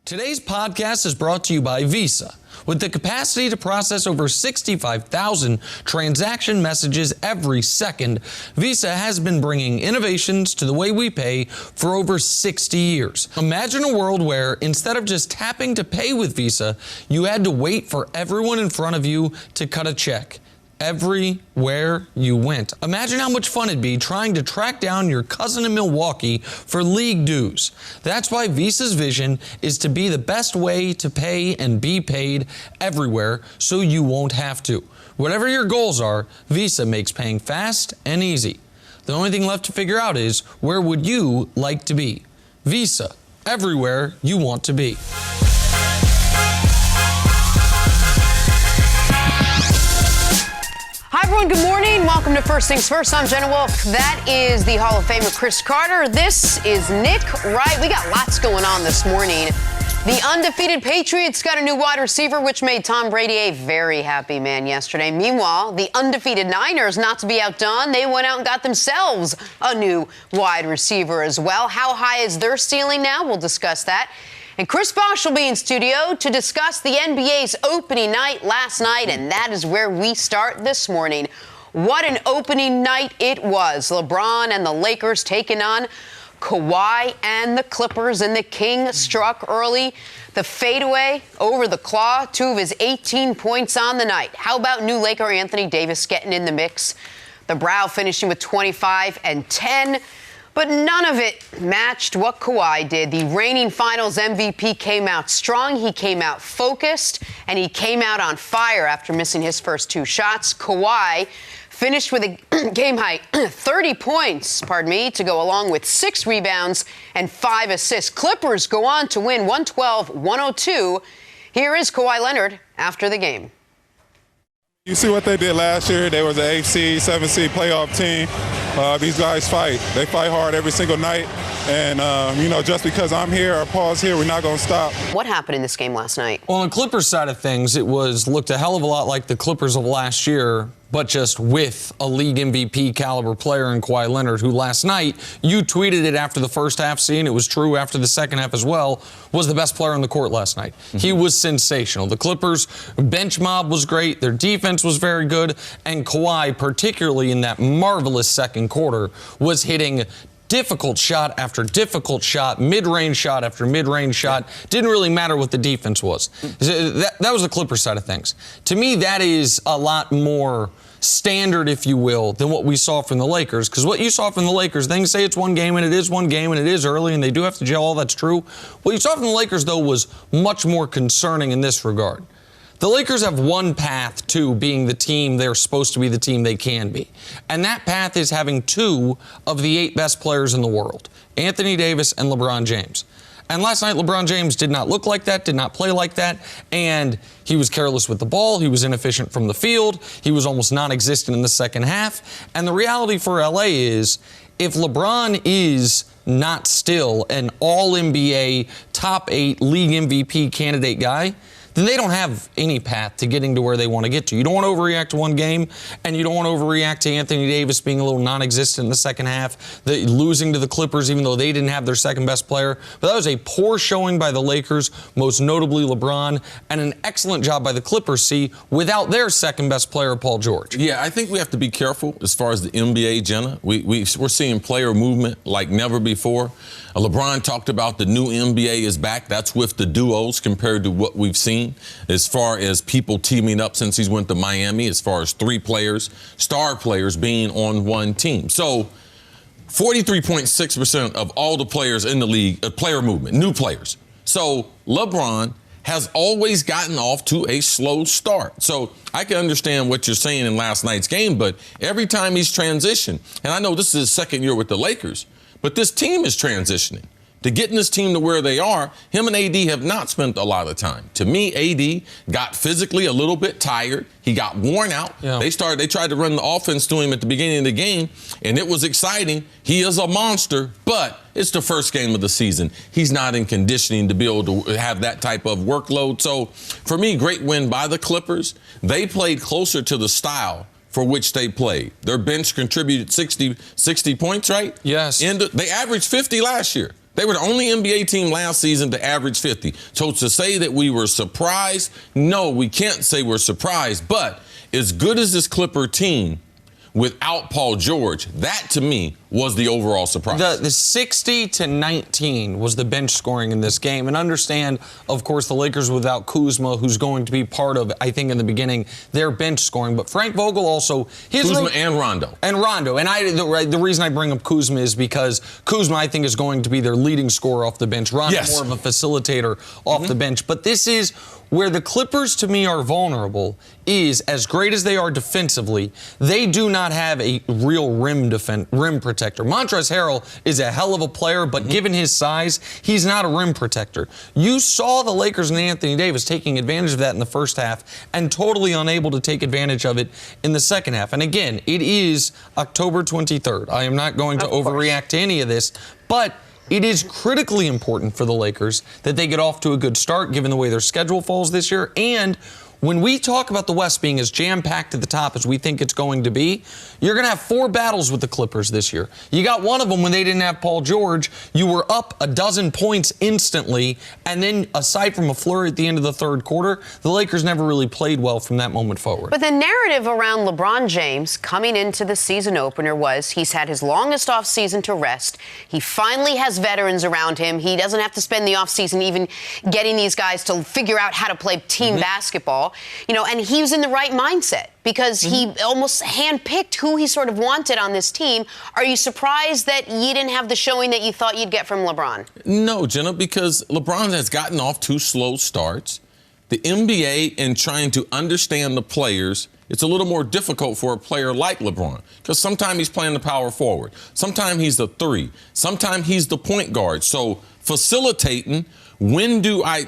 Today's podcast is brought to you by Visa. With the capacity to process over 65,000 transaction messages every second, Visa has been bringing innovations to the way we pay for over 60 years. Imagine a world where, instead of just tapping to pay with Visa, you had to wait for everyone in front of you to cut a check. Everywhere you went. Imagine how much fun it'd be trying to track down your cousin in Milwaukee for league dues. That's why Visa's vision is to be the best way to pay and be paid everywhere, so you won't have to. Whatever your goals are, Visa makes paying fast and easy. The only thing left to figure out is, where would you like to be? Visa, everywhere you want to be. Hi, everyone. Good morning. Welcome to First Things First. I'm Jenna Wolfe. That is the Hall of Famer Cris Carter. This is Nick Wright. We got lots going on this morning. The undefeated Patriots got a new wide receiver, which made Tom Brady a very happy man yesterday. Meanwhile, the undefeated Niners, not to be outdone, they went out and got themselves a new wide receiver as well. How high is their ceiling now? We'll discuss that. And Chris Bosh will be in studio to discuss the NBA's opening night last night, and that is where we start this morning. What an opening night it was. LeBron and the Lakers taking on Kawhi and the Clippers, and the King struck early. The fadeaway over the claw, 2 of his 18 points on the night. How about new Laker Anthony Davis getting in the mix? The Brow finishing with 25 and 10. But none of it matched what Kawhi did. The reigning Finals MVP came out strong, he came out focused, and he came out on fire after missing his first 2 shots. Kawhi finished with a game-high 30 points, to go along with 6 rebounds and 5 assists. Clippers go on to win 112-102. Here is Kawhi Leonard after the game. You see what they did last year. They was an 8 seed, 7 seed playoff team. These guys fight. They fight hard every single night. And, just because I'm here or Paul's here, we're not going to stop. What happened in this game last night? Well, on the Clippers side of things, it looked a hell of a lot like the Clippers of last year, but just with a league MVP caliber player in Kawhi Leonard, who last night, you tweeted it after the first half, seeing it was true after the second half as well, was the best player on the court last night. Mm-hmm. He was sensational. The Clippers' bench mob was great. Their defense was very good. And Kawhi, particularly in that marvelous second quarter, was hitting difficult shot after difficult shot, mid-range shot after mid-range shot. Didn't really matter what the defense was. That was the Clippers side of things. To me, that is a lot more standard, if you will, than what we saw from the Lakers. Because what you saw from the Lakers, they can say it's one game, and it is one game, and it is early, and they do have to gel. All that's true. What you saw from the Lakers, though, was much more concerning in this regard. The Lakers have one path to being the team they're supposed to be, the team they can be. And that path is having 2 of the 8 best players in the world, Anthony Davis and LeBron James. And last night, LeBron James did not look like that, did not play like that, and he was careless with the ball, he was inefficient from the field, he was almost non-existent in the second half. And the reality for LA is, if LeBron is not still an all-NBA, top 8 league MVP candidate guy, then they don't have any path to getting to where they want to get to. You don't want to overreact to one game, and you don't want to overreact to Anthony Davis being a little non-existent in the second half, losing to the Clippers even though they didn't have their second best player. But that was a poor showing by the Lakers, most notably LeBron, and an excellent job by the Clippers, without their second best player, Paul George. Yeah, I think we have to be careful as far as the NBA, Jenna. We're seeing player movement like never before. LeBron talked about the new NBA is back. That's with the duos compared to what we've seen as far as people teaming up since he's went to Miami, as far as 3 players, star players being on one team. So 43.6% of all the players in the league, player movement, new players. So LeBron has always gotten off to a slow start. So I can understand what you're saying in last night's game, but every time he's transitioned, and I know this is his second year with the Lakers, but this team is transitioning. To getting this team to where they are, him and AD have not spent a lot of time. To me, AD got physically a little bit tired. He got worn out. Yeah. They tried to run the offense to him at the beginning of the game, and it was exciting. He is a monster, but it's the first game of the season. He's not in conditioning to be able to have that type of workload. So, for me, great win by the Clippers. They played closer to the style for which they played. Their bench contributed 60 points, right? Yes. And they averaged 50 last year. They were the only NBA team last season to average 50. So to say that we were surprised, no, we can't say we're surprised. But as good as this Clipper team without Paul George, that to me was the overall surprise. The 60-19 was the bench scoring in this game. And understand, of course, the Lakers without Kuzma, who's going to be part of, I think in the beginning, their bench scoring. But Frank Vogel also... Kuzma and Rondo. And Rondo. And the reason I bring up Kuzma is because Kuzma, I think, is going to be their leading scorer off the bench. Rondo more of a facilitator off the bench. But this is where the Clippers, to me, are vulnerable, is as great as they are defensively, they do not have a real rim protector. Montrezl Harrell is a hell of a player, but given his size, he's not a rim protector. You saw the Lakers and Anthony Davis taking advantage of that in the first half and totally unable to take advantage of it in the second half. And again, it is October 23rd. I am not going to overreact to any of this, but it is critically important for the Lakers that they get off to a good start given the way their schedule falls this year. And when we talk about the West being as jam-packed at the top as we think it's going to be, you're going to have 4 battles with the Clippers this year. You got one of them when they didn't have Paul George. You were up a dozen points instantly, and then aside from a flurry at the end of the third quarter, the Lakers never really played well from that moment forward. But the narrative around LeBron James coming into the season opener was he's had his longest offseason to rest. He finally has veterans around him. He doesn't have to spend the offseason even getting these guys to figure out how to play team basketball. You know, and he was in the right mindset because he almost handpicked who he sort of wanted on this team. Are you surprised that you didn't have the showing that you thought you'd get from LeBron? No, Jenna, because LeBron has gotten off 2 slow starts. The NBA, in trying to understand the players, it's a little more difficult for a player like LeBron because sometimes he's playing the power forward. Sometimes he's the 3. Sometimes he's the point guard. So facilitating, when do I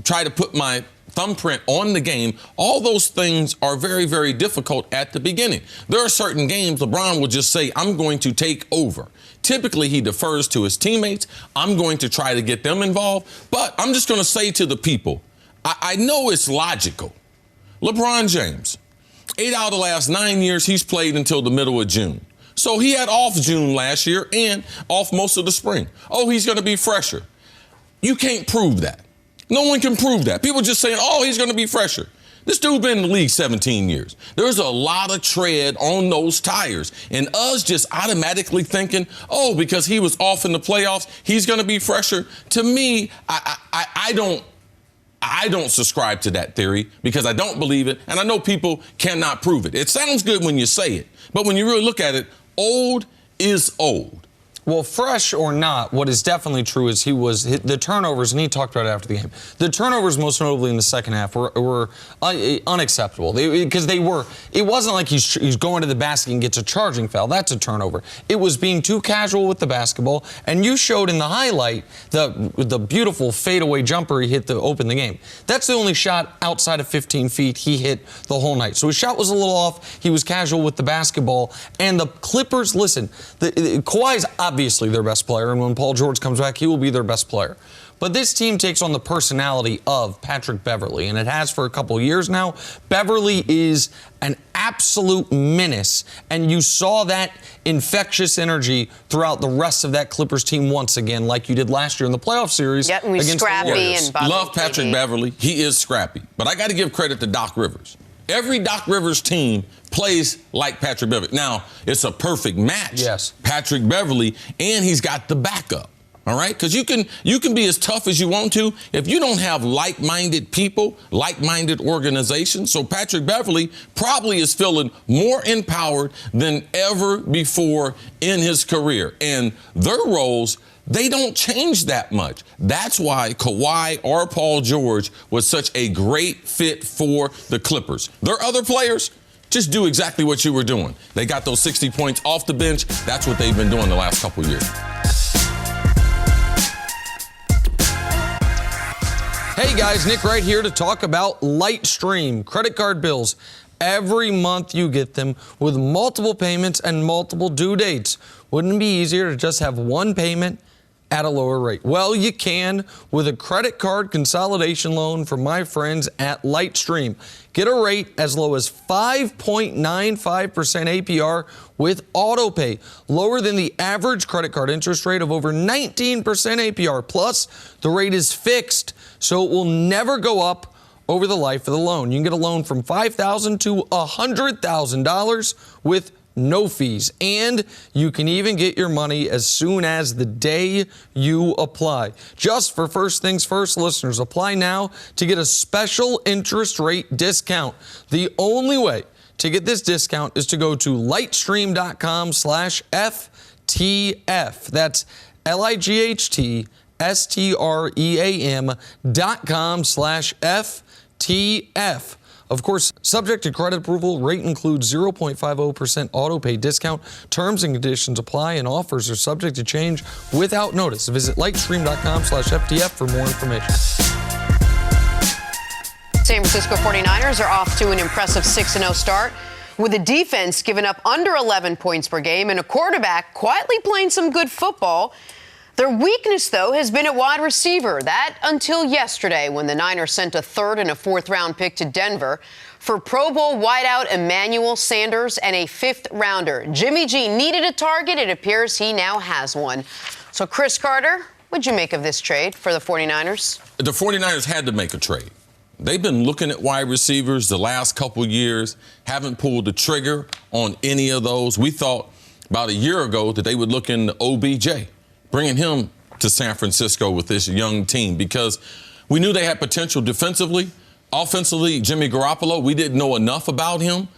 try to put my thumbprint on the game, all those things are very, very difficult at the beginning. There are certain games LeBron will just say, I'm going to take over. Typically, he defers to his teammates. I'm going to try to get them involved. But I'm just going to say to the people, I know it's logical. LeBron James, 8 out of the last 9 years, he's played until the middle of June. So he had off June last year and off most of the spring. Oh, he's going to be fresher. You can't prove that. No one can prove that. People just saying, oh, he's going to be fresher. This dude's been in the league 17 years. There's a lot of tread on those tires. And us just automatically thinking, oh, because he was off in the playoffs, he's going to be fresher. To me, I don't subscribe to that theory because I don't believe it. And I know people cannot prove it. It sounds good when you say it. But when you really look at it, old is old. Well, fresh or not, what is definitely true is the turnovers, and he talked about it after the game. The turnovers, most notably in the second half, were unacceptable. Because it wasn't like he's going to the basket and gets a charging foul. That's a turnover. It was being too casual with the basketball, and you showed in the highlight the beautiful fadeaway jumper he hit to open the game. That's the only shot outside of 15 feet he hit the whole night. So his shot was a little off. He was casual with the basketball. And the Clippers, listen, Kawhi's obviously their best player, and when Paul George comes back, he will be their best player. But this team takes on the personality of Patrick Beverley, and it has for a couple of years now. Beverley is an absolute menace, and you saw that infectious energy throughout the rest of that Clippers team once again, like you did last year in the playoff series against scrappy the Warriors. And Love Patrick Beverley. He is scrappy. But I got to give credit to Doc Rivers. Every Doc Rivers team plays like Patrick Beverley. Now, it's a perfect match. Yes. Patrick Beverley, and he's got the backup. All right? Because you can be as tough as you want to if you don't have like-minded people, like-minded organizations. So Patrick Beverley probably is feeling more empowered than ever before in his career. And their roles, they don't change that much. That's why Kawhi or Paul George was such a great fit for the Clippers. Their other players just do exactly what you were doing. They got those 60 points off the bench. That's what they've been doing the last couple of years. Hey guys, Nick Wright here to talk about Lightstream credit card bills. Every month you get them with multiple payments and multiple due dates. Wouldn't it be easier to just have one payment at a lower rate? Well, you can with a credit card consolidation loan from my friends at Lightstream. Get a rate as low as 5.95% APR with AutoPay, lower than the average credit card interest rate of over 19% APR. Plus, the rate is fixed, so it will never go up over the life of the loan. You can get a loan from $5,000 to $100,000 with no fees, and you can even get your money as soon as the day you apply. Just for First Things First listeners, apply now to get a special interest rate discount. The only way to get this discount is to go to lightstream.com/FTF. That's lightstream.com/FTF. Of course, subject to credit approval, rate includes 0.50% auto pay discount. Terms and conditions apply, and offers are subject to change without notice. Visit lightstream.com/FTF for more information. San Francisco 49ers are off to an impressive 6-0 start with a defense giving up under 11 points per game and a quarterback quietly playing some good football. Their weakness, though, has been at wide receiver. That until yesterday when the Niners sent a third and a fourth-round pick to Denver for Pro Bowl wideout Emmanuel Sanders and a fifth-rounder. Jimmy G needed a target. It appears he now has one. So, Cris Carter, what'd you make of this trade for the 49ers? The 49ers had to make a trade. They've been looking at wide receivers the last couple years, haven't pulled the trigger on any of those. We thought about a year ago that they would look into OBJ, bringing him to San Francisco with this young team, because we knew they had potential defensively. Offensively, Jimmy Garoppolo, we didn't know enough about him,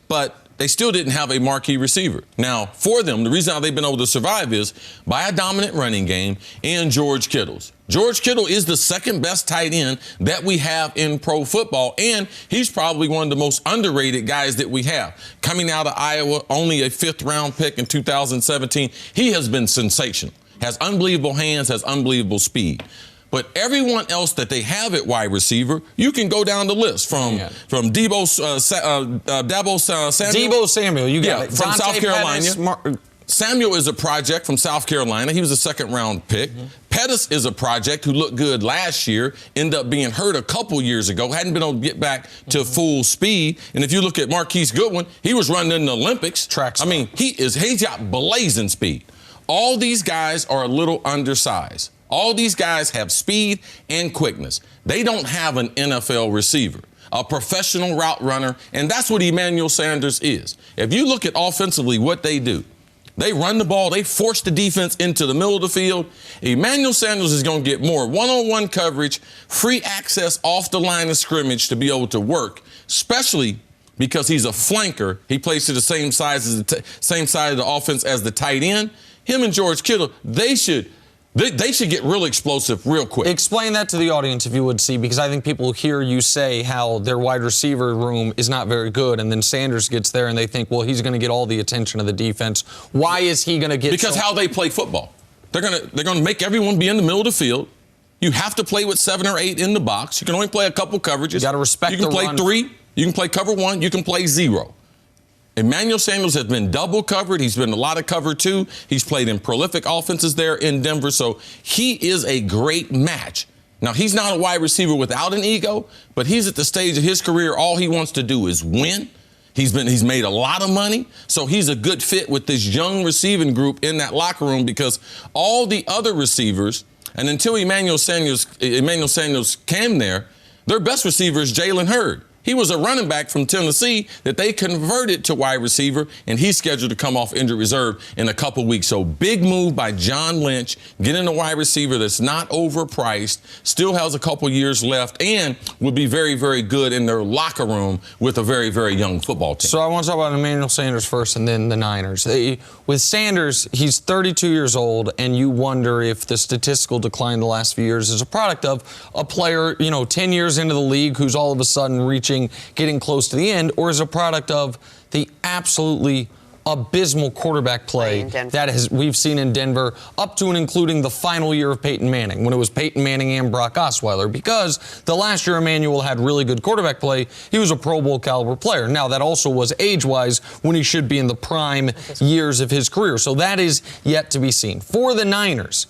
but they still didn't have a marquee receiver. Now, for them, the reason how they've been able to survive is by a dominant running game and George Kittle's. George Kittle is the second best tight end that we have in pro football, and he's probably one of the most underrated guys that we have. Coming out of Iowa, only a fifth-round pick in 2017, he has been sensational. Has unbelievable hands, has unbelievable speed. But everyone else that they have at wide receiver, you can go down the list from Debo Samuel. Debo Samuel, you got it. From Dante South Carolina. Pettis, Samuel is a project from South Carolina. He was a second-round pick. Pettis is a project who looked good last year, ended up being hurt a couple years ago, hadn't been able to get back to full speed. And if you look at Marquise Goodwin, he was running in the Olympics. Track star. I mean, he's got blazing speed. All these guys are a little undersized. All these guys have speed and quickness. They don't have an NFL receiver, a professional route runner, and that's what Emmanuel Sanders is. If you look at offensively what they do, they run the ball, they force the defense into the middle of the field. Emmanuel Sanders is going to get more one-on-one coverage, free access off the line of scrimmage to be able to work, especially because he's a flanker. He plays to the same side of the offense as the tight end. Him and George Kittle, they should get real explosive real quick. Explain that to the audience if you would, see, because I think people hear you say how their wide receiver room is not very good, and then Sanders gets there and they think, well, he's going to get all the attention of the defense. Why is he going to get? Because how they play football. They're going to make everyone be in the middle of the field. You have to play with 7 or 8 in the box. You can only play a couple coverages. You got to respect the run. You can play 3. You can play cover 1. You can play 0. Emmanuel Sanders has been double covered. He's been a lot of cover 2. He's played in prolific offenses there in Denver, so he is a great match. Now, he's not a wide receiver without an ego, but he's at the stage of his career, all he wants to do is win. He's made a lot of money, so he's a good fit with this young receiving group in that locker room, because all the other receivers, and until Emmanuel Sanders came there, their best receiver is Jalen Hurd. He was a running back from Tennessee that they converted to wide receiver, and he's scheduled to come off injured reserve in a couple weeks. So big move by John Lynch, getting a wide receiver that's not overpriced, still has a couple years left, and would be very, very good in their locker room with a very, very young football team. So I want to talk about Emmanuel Sanders first and then the Niners. With Sanders, he's 32 years old, and you wonder if the statistical decline the last few years is a product of a player, 10 years into the league who's all of a sudden getting close to the end, or is a product of the absolutely abysmal quarterback play that we've seen in Denver up to and including the final year of Peyton Manning, when it was Peyton Manning and Brock Osweiler, because the last year Emmanuel had really good quarterback play. He was a Pro Bowl caliber player. Now, that also was age-wise when he should be in the prime years of his career. So that is yet to be seen. For the Niners,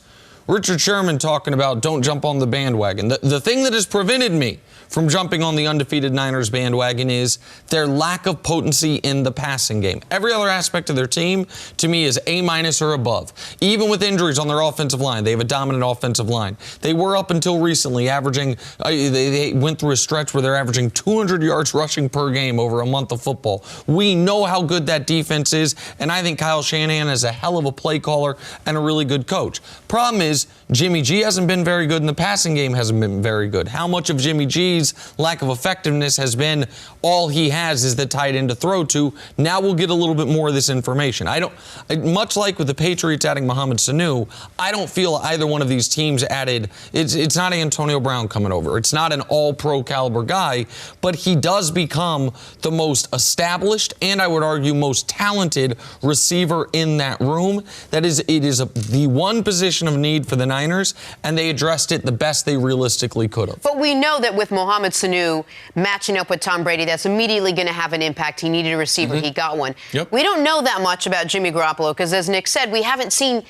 Richard Sherman talking about don't jump on the bandwagon. The thing that has prevented me from jumping on the undefeated Niners bandwagon is their lack of potency in the passing game. Every other aspect of their team, to me, is A- or above. Even with injuries on their offensive line, they have a dominant offensive line. They were up until recently averaging, they went through a stretch where they're averaging 200 yards rushing per game over a month of football. We know how good that defense is, and I think Kyle Shanahan is a hell of a play caller and a really good coach. Problem is, Jimmy G hasn't been very good, and the passing game hasn't been very good. How much of Jimmy G's lack of effectiveness has been all he has is the tight end to throw to? Now we'll get a little bit more of this information. Much like with the Patriots adding Mohamed Sanu, I don't feel either one of these teams added. It's not Antonio Brown coming over. It's not an all-pro caliber guy, but he does become the most established and I would argue most talented receiver in that room. It is the one position of need for the Niners, and they addressed it the best they realistically could have. But we know that with Mohamed Sanu matching up with Tom Brady, that's immediately going to have an impact. He needed a receiver. He got one. Yep. We don't know that much about Jimmy Garoppolo because, as Nick said, we haven't seen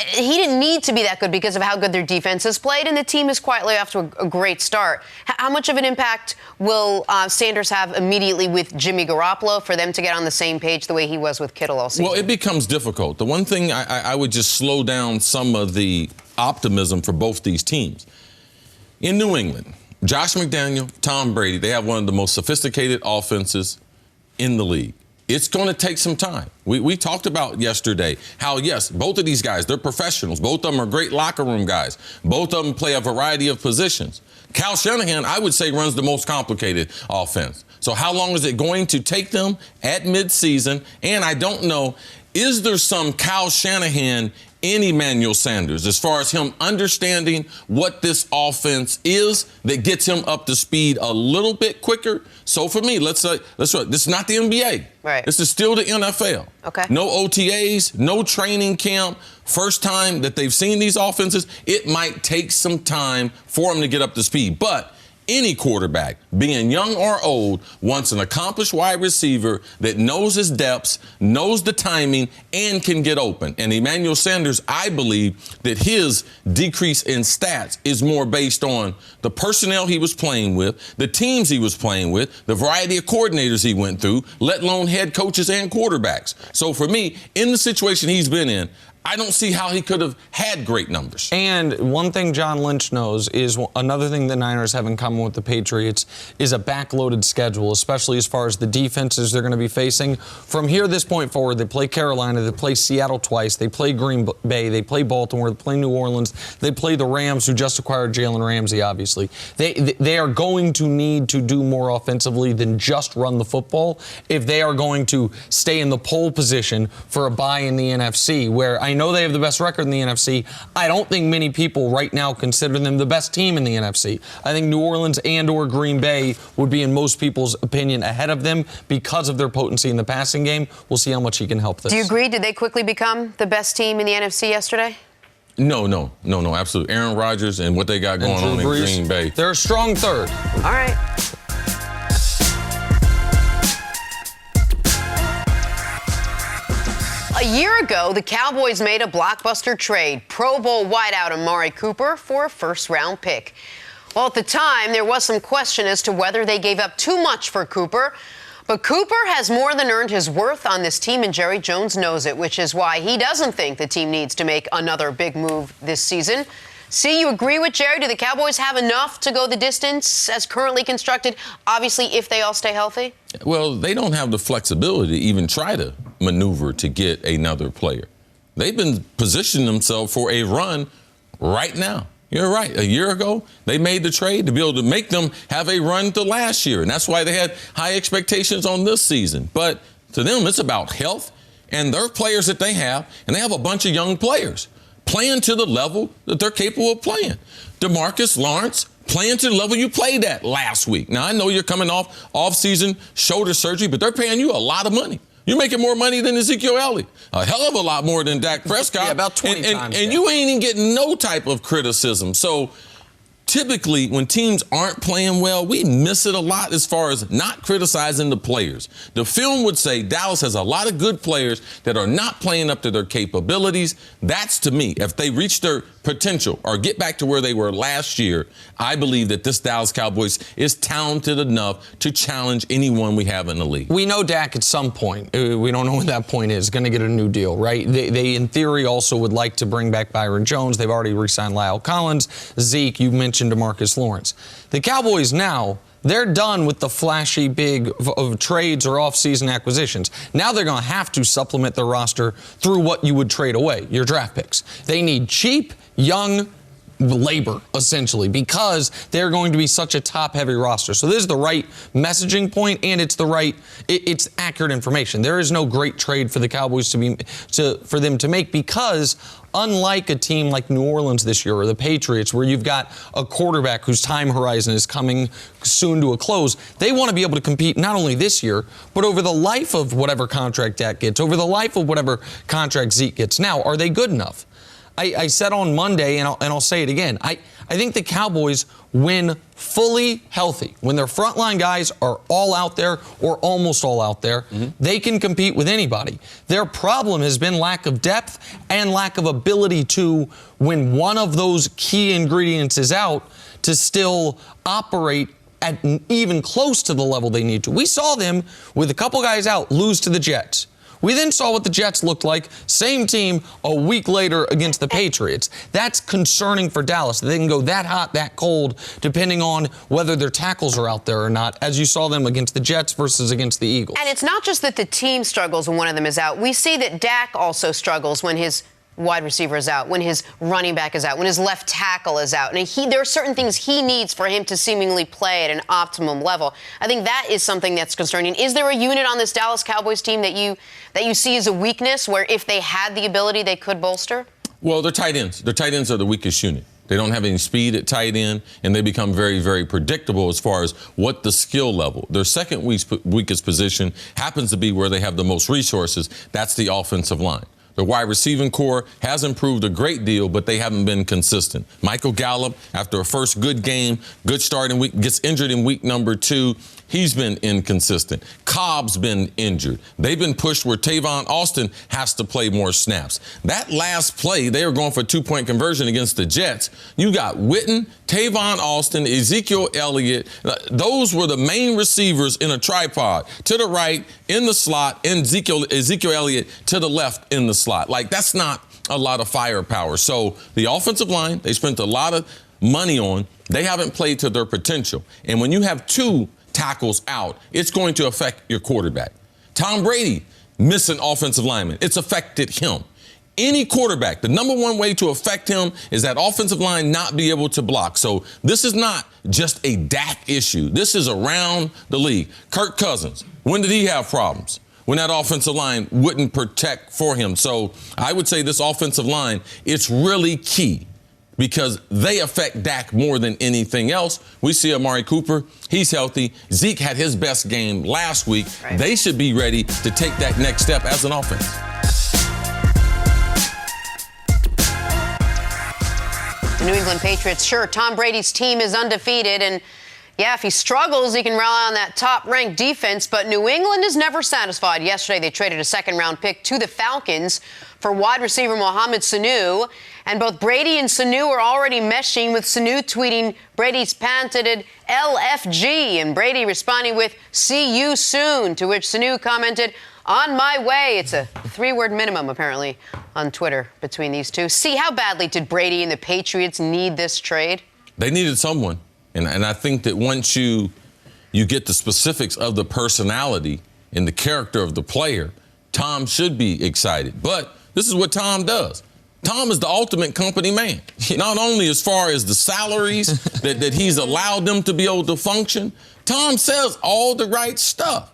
he didn't need to be that good because of how good their defense has played, and the team is quietly off to a great start. How much of an impact will Sanders have immediately with Jimmy Garoppolo for them to get on the same page the way he was with Kittle all season? Well, it becomes difficult. The one thing I would just slow down some of the optimism for both these teams. In New England, Josh McDaniel, Tom Brady, they have one of the most sophisticated offenses in the league. It's going to take some time. We talked about yesterday how, yes, both of these guys, they're professionals. Both of them are great locker room guys. Both of them play a variety of positions. Kyle Shanahan, I would say, runs the most complicated offense. So how long is it going to take them at midseason? And I don't know, is there some Kyle Shanahan in Emmanuel Sanders as far as him understanding what this offense is that gets him up to speed a little bit quicker? So for me, let's say this is not the NBA. Right. This is still the NFL. Okay. No OTAs, no training camp. First time that they've seen these offenses, it might take some time for them to get up to speed. But any quarterback, being young or old, wants an accomplished wide receiver that knows his depths, knows the timing, and can get open. And Emmanuel Sanders, I believe that his decrease in stats is more based on the personnel he was playing with, the teams he was playing with, the variety of coordinators he went through, let alone head coaches and quarterbacks. So for me, in the situation he's been in, I don't see how he could have had great numbers. And one thing John Lynch knows is another thing the Niners have in common with the Patriots is a backloaded schedule, especially as far as the defenses they're going to be facing. From here, this point forward, they play Carolina, they play Seattle twice, they play Green Bay, they play Baltimore, they play New Orleans, they play the Rams, who just acquired Jalen Ramsey, obviously. They are going to need to do more offensively than just run the football if they are going to stay in the pole position for a bye in the NFC, where I know they have the best record in the NFC. I don't think many people right now consider them the best team in the NFC. I think New Orleans and or Green Bay would be, in most people's opinion, ahead of them because of their potency in the passing game. We'll see how much he can help this. Do you agree? Did they quickly become the best team in the NFC yesterday? No, absolutely. Aaron Rodgers and what they got going on in Green Bay. They're a strong third. All right. A year ago, the Cowboys made a blockbuster trade, Pro Bowl wideout Amari Cooper for a first-round pick. Well, at the time, there was some question as to whether they gave up too much for Cooper. But Cooper has more than earned his worth on this team, and Jerry Jones knows it, which is why he doesn't think the team needs to make another big move this season. See, you agree with Jerry? Do the Cowboys have enough to go the distance as currently constructed, obviously, if they all stay healthy? Well, they don't have the flexibility to even try to maneuver to get another player. They've been positioning themselves for a run right now. You're right. A year ago, they made the trade to be able to make them have a run to last year. And that's why they had high expectations on this season. But to them, it's about health and their players that they have. And they have a bunch of young players playing to the level that they're capable of playing. DeMarcus Lawrence playing to the level you played at last week. Now, I know you're coming off season shoulder surgery, but they're paying you a lot of money. You're making more money than Ezekiel Elliott. A hell of a lot more than Dak Prescott. Yeah, about 20 times. And you ain't even getting no type of criticism. So, typically, when teams aren't playing well, we miss it a lot as far as not criticizing the players. The film would say Dallas has a lot of good players that are not playing up to their capabilities. That's, to me, if they reach their potential or get back to where they were last year, I believe that this Dallas Cowboys is talented enough to challenge anyone we have in the league. We know Dak at some point, we don't know when that point is, going to get a new deal, right? They, in theory, also would like to bring back Byron Jones. They've already re-signed Lyle Collins. Zeke, you mentioned DeMarcus Lawrence. The Cowboys now, they're done with the flashy big of trades or off-season acquisitions. Now they're going to have to supplement their roster through what you would trade away, your draft picks. They need cheap, young labor, essentially, because they're going to be such a top-heavy roster. So this is the right messaging point, and it's the right, it's accurate information. There is no great trade for the Cowboys for them to make, because unlike a team like New Orleans this year or the Patriots, where you've got a quarterback whose time horizon is coming soon to a close, they want to be able to compete not only this year, but over the life of whatever contract Dak gets, over the life of whatever contract Zeke gets. Now, are they good enough? I said on Monday, and I'll say it again, I think the Cowboys win fully healthy. When their frontline guys are all out there or almost all out there, they can compete with anybody. Their problem has been lack of depth and lack of ability to, when one of those key ingredients is out, to still operate at even close to the level they need to. We saw them, with a couple guys out, lose to the Jets. We then saw what the Jets looked like, same team, a week later against the Patriots. That's concerning for Dallas. They can go that hot, that cold, depending on whether their tackles are out there or not, as you saw them against the Jets versus against the Eagles. And it's not just that the team struggles when one of them is out. We see that Dak also struggles when his wide receiver is out, when his running back is out, when his left tackle is out. And there are certain things he needs for him to seemingly play at an optimum level. I think that is something that's concerning. Is there a unit on this Dallas Cowboys team that you see as a weakness, where if they had the ability, they could bolster? Well, their tight ends. Their tight ends are the weakest unit. They don't have any speed at tight end, and they become very, very predictable as far as what the skill level. Their second weakest position happens to be where they have the most resources. That's the offensive line. The wide receiving core has improved a great deal, but they haven't been consistent. Michael Gallup, after a first good game, good starting week, gets injured in week number 2. He's been inconsistent. Cobb's been injured. They've been pushed where Tavon Austin has to play more snaps. That last play, they were going for a 2-point conversion against the Jets. You got Witten, Tavon Austin, Ezekiel Elliott. Those were the main receivers in a tripod. To the right, in the slot, and Ezekiel Elliott to the left in the slot. Like, that's not a lot of firepower. So the offensive line, they spent a lot of money on. They haven't played to their potential. And when you have 2 tackles out, it's going to affect your quarterback. Tom Brady missing offensive linemen. It's affected him. Any quarterback, the number one way to affect him is that offensive line not be able to block. So this is not just a Dak issue. This is around the league. Kirk Cousins, when did he have problems? When that offensive line wouldn't protect for him. So I would say this offensive line, it's really key, because they affect Dak more than anything else. We see Amari Cooper, he's healthy. Zeke had his best game last week. Right. They should be ready to take that next step as an offense. The New England Patriots, sure, Tom Brady's team is undefeated, and yeah, if he struggles, he can rely on that top-ranked defense, but New England is never satisfied. Yesterday, they traded a second-round pick to the Falcons for wide receiver Mohamed Sanu, and both Brady and Sanu are already meshing, with Sanu tweeting Brady's patented LFG, and Brady responding with "see you soon," to which Sanu commented, "on my way." It's a 3-word minimum, apparently, on Twitter between these two. See, how badly did Brady and the Patriots need this trade? They needed someone. And I think that once you get the specifics of the personality and the character of the player, Tom should be excited. But this is what Tom does. Tom is the ultimate company man. Not only as far as the salaries that he's allowed them to be able to function, Tom says all the right stuff.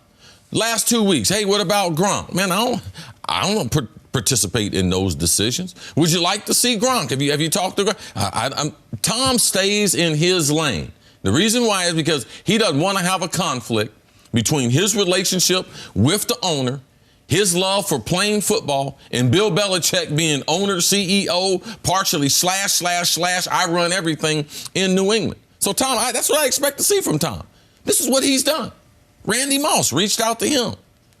Last 2 weeks, hey, what about Gronk? Man, I don't participate in those decisions. Would you like to see Gronk? Have you talked to Gronk? Tom stays in his lane. The reason why is because he doesn't want to have a conflict between his relationship with the owner, his love for playing football and Bill Belichick being owner, CEO, partially / I run everything in New England. So Tom, that's what I expect to see from Tom. This is what he's done. Randy Moss reached out to him.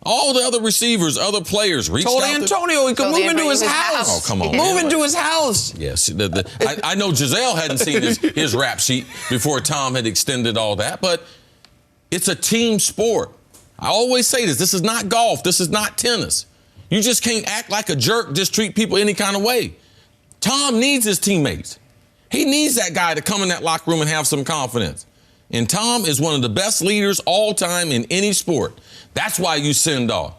All the other receivers, other players reached out to him. Told Antonio he could move into his house. Oh, come on. Move into his house. Yes. I know Giselle hadn't seen his rap sheet before Tom had extended all that, but it's a team sport. I always say this. This is not golf. This is not tennis. You just can't act like a jerk, just treat people any kind of way. Tom needs his teammates. He needs that guy to come in that locker room and have some confidence. And Tom is one of the best leaders all time in any sport. That's why you send off.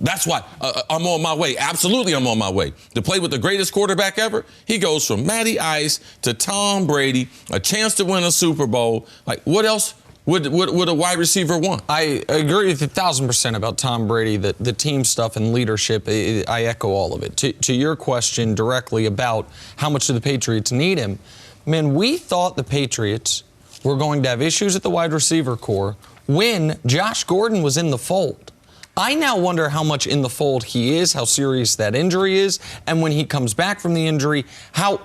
That's why I'm on my way. Absolutely, I'm on my way. To play with the greatest quarterback ever, he goes from Matty Ice to Tom Brady, a chance to win a Super Bowl. Like, what else would a wide receiver want? I agree with you 1,000% about Tom Brady, the team stuff and leadership. I echo all of it. To your question directly about how much do the Patriots need him, man, we thought the Patriots were going to have issues at the wide receiver core when Josh Gordon was in the fold. I now wonder how much in the fold he is, how serious that injury is, and when he comes back from the injury, how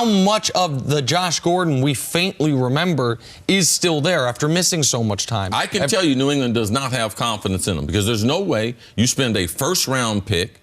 much of the Josh Gordon we faintly remember is still there after missing so much time. I can tell you New England does not have confidence in him because there's no way you spend a first-round pick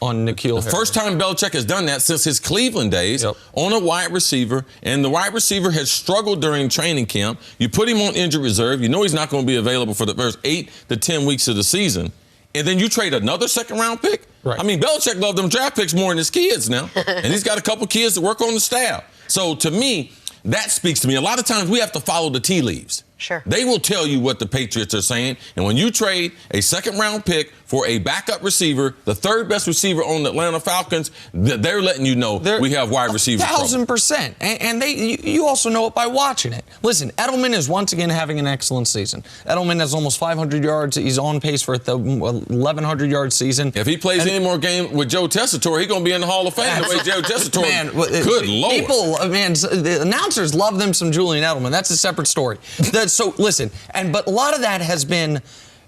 on N'Keal Harry. First time Belichick has done that since his Cleveland days on a wide receiver, and the wide receiver has struggled during training camp. You put him on injured reserve. You know he's not going to be available for the first 8 to 10 weeks of the season. And then you trade another second-round pick? Right. I mean, Belichick loved them draft picks more than his kids now. And he's got a couple kids to work on the staff. So to me, that speaks to me. A lot of times we have to follow the tea leaves. Sure. They will tell you what the Patriots are saying. And when you trade a second-round pick for a backup receiver, the third best receiver on the Atlanta Falcons, they're letting you know we have wide receiver trouble. 1,000%. And you also know it by watching it. Listen, Edelman is once again having an excellent season. Edelman has almost 500 yards. He's on pace for a 1,100-yard season. If he plays any more game with Joe Tessitore, he's going to be in the Hall of Fame the way Joe Tessitore. Man, good Lord. People, the announcers love them some Julian Edelman. That's a separate story. So listen, but a lot of that has been,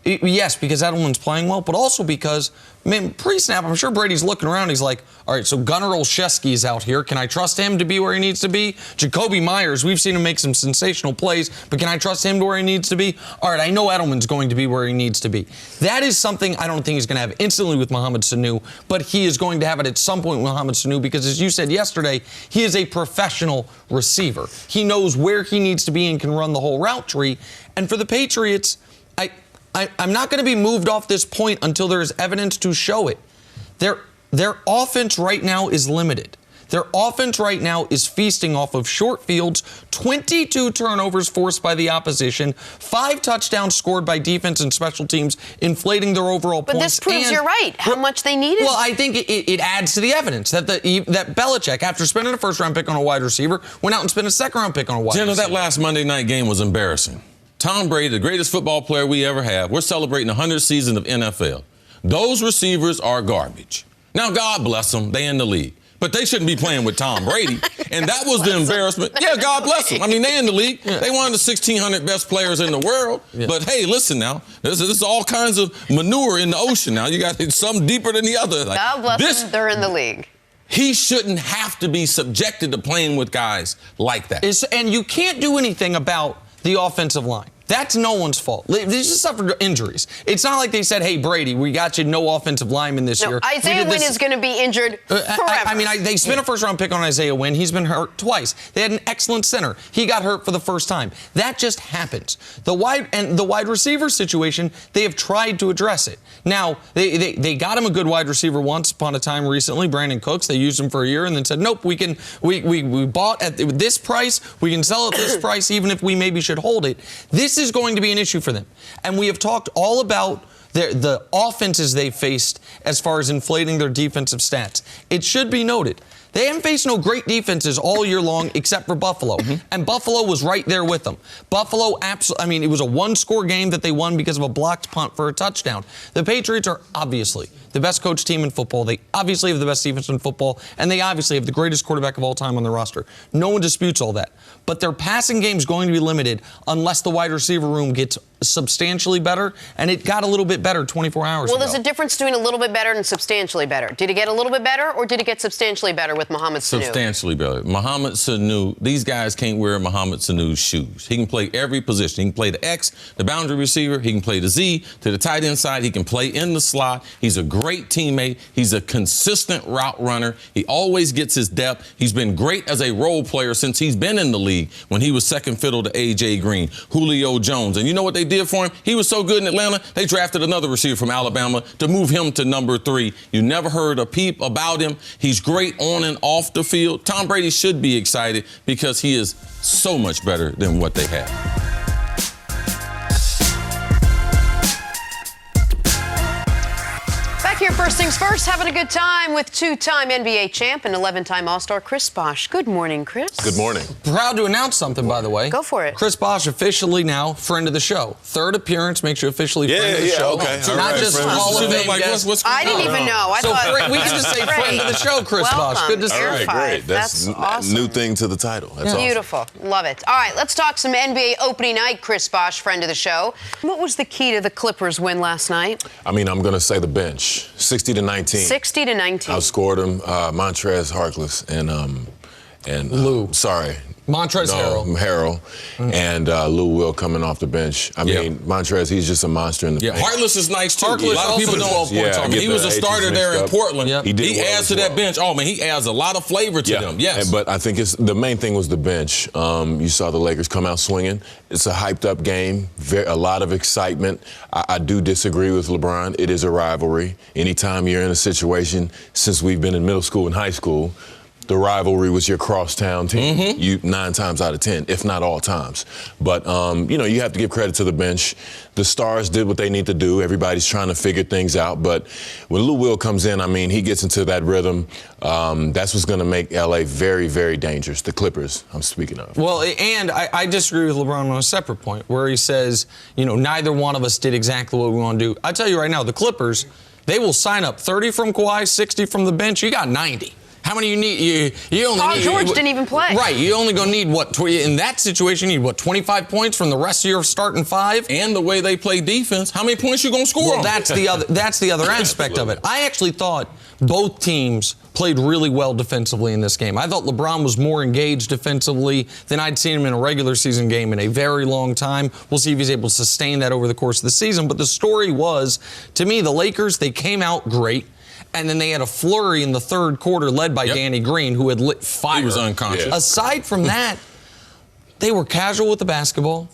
yes, because Edelman's playing well, but also because, man, pre-snap, I'm sure Brady's looking around. He's like, all right, so Gunnar Olszewski's out here. Can I trust him to be where he needs to be? Jacoby Myers, we've seen him make some sensational plays, but can I trust him to where he needs to be? All right, I know Edelman's going to be where he needs to be. That is something I don't think he's going to have instantly with Mohamed Sanu, but he is going to have it at some point with Mohamed Sanu because, as you said yesterday, he is a professional receiver. He knows where he needs to be and can run the whole route tree. And for the Patriots, I'm not going to be moved off this point until there's evidence to show it. Their offense right now is limited. Their offense right now is feasting off of short fields, 22 turnovers forced by the opposition, 5 touchdowns scored by defense and special teams, inflating their overall points. But this proves you're right, how much they needed. Well, I think it adds to the evidence that that Belichick, after spending a first-round pick on a wide receiver, went out and spent a second-round pick on a wide receiver. That last Monday night game was embarrassing. Tom Brady, the greatest football player we ever have. We're celebrating the 100th season of NFL. Those receivers are garbage. Now, God bless them. They in the league. But they shouldn't be playing with Tom Brady. And that was the embarrassment. Yeah, God bless them. I mean, they in the league. Yeah. They one of the 1,600 best players in the world. Yeah. But, hey, listen now. There's all kinds of manure in the ocean now. You got some deeper than the other. Like, God bless them. They're in the league. He shouldn't have to be subjected to playing with guys like that. And you can't do anything about the offensive line. That's no one's fault. They just suffered injuries. It's not like they said, hey, Brady, we got you no offensive lineman this year. Isaiah Wynn is going to be injured forever. They spent a first-round pick on Isaiah Wynn. He's been hurt twice. They had an excellent center. He got hurt for the first time. That just happens. The wide receiver situation, they have tried to address it. Now, they got him a good wide receiver once upon a time recently, Brandon Cooks. They used him for a year and then said, nope, we bought at this price. We can sell at this price even if we maybe should hold it. This is going to be an issue for them. And we have talked all about the offenses they faced as far as inflating their defensive stats. It should be noted, they haven't faced no great defenses all year long except for Buffalo. Mm-hmm. And Buffalo was right there with them. Buffalo, it was a one-score game that they won because of a blocked punt for a touchdown. The Patriots are obviously the best coached team in football. They obviously have the best defense in football. And they obviously have the greatest quarterback of all time on their roster. No one disputes all that. But their passing game is going to be limited unless the wide receiver room gets substantially better, and it got a little bit better 24 hours ago. Well, there's a difference between a little bit better and substantially better. Did it get a little bit better, or did it get substantially better with Mohamed Sanu? Substantially better. Mohamed Sanu, these guys can't wear Mohamed Sanu's shoes. He can play every position. He can play the X, the boundary receiver. He can play the Z, to the tight end side. He can play in the slot. He's a great teammate. He's a consistent route runner. He always gets his depth. He's been great as a role player since he's been in the league, when he was second fiddle to A.J. Green, Julio Jones. And you know what they did for him? He was so good in Atlanta, they drafted another receiver from Alabama to move him to number 3. You never heard a peep about him. He's great on and off the field. Tom Brady should be excited because he is so much better than what they had. Here, first things first, having a good time with 2-time NBA champ and 11-time All-Star Chris Bosh. Good morning, Chris. Good morning. Proud to announce something, by the way. Go for it. Chris Bosh officially now friend of the show. Third appearance makes you officially friend of the show. Okay. So not just Hall of Fame guest. I didn't even know. I thought we can just say friend of the show, Chris Bosh. Good to see you. All right, great. That's awesome. New thing to the title. That's awesome. Beautiful. Love it. All right, let's talk some NBA opening night. Chris Bosh, friend of the show. What was the key to the Clippers' win last night? I mean, I'm going to say the bench. 60-19. 60-19. Outscored them. Montrezl Harkless and Lou. Sorry. Montrezl Harrell. And Lou Will coming off the bench. I mean, Montrezl, he's just a monster in the paint. Harkless is nice, too. Harkless a lot of people also don't. 12 points on him. He was a starter there in Portland. Yep. He did He well adds as to that well. bench. Oh, man, he adds a lot of flavor to them. Yes. But I think the main thing was the bench. You saw the Lakers come out swinging. It's a hyped-up game, a lot of excitement. I do disagree with LeBron. It is a rivalry. Anytime you're in a situation, since we've been in middle school and high school, the rivalry was your crosstown team. You 9 times out of 10, if not all times. But, you have to give credit to the bench. The stars did what they need to do. Everybody's trying to figure things out. But when Lou Will comes in, I mean, he gets into that rhythm. That's what's going to make L.A. very, very dangerous. The Clippers, I'm speaking of. Well, and I disagree with LeBron on a separate point where he says, neither one of us did exactly what we want to do. I tell you right now, the Clippers, they will sign up 30 from Kawhi, 60 from the bench. You got 90. How many you need? You only Paul need. George didn't even play. Right. You only going to need, in that situation, you need, 25 points from the rest of your starting 5? And the way they play defense, how many points you going to score? Well, that's the other aspect of it. I actually thought both teams played really well defensively in this game. I thought LeBron was more engaged defensively than I'd seen him in a regular season game in a very long time. We'll see if he's able to sustain that over the course of the season. But the story was, to me, the Lakers, they came out great. And then they had a flurry in the third quarter led by Danny Green, who had lit fire. He was unconscious. Yeah. Aside from that, they were casual with the basketball.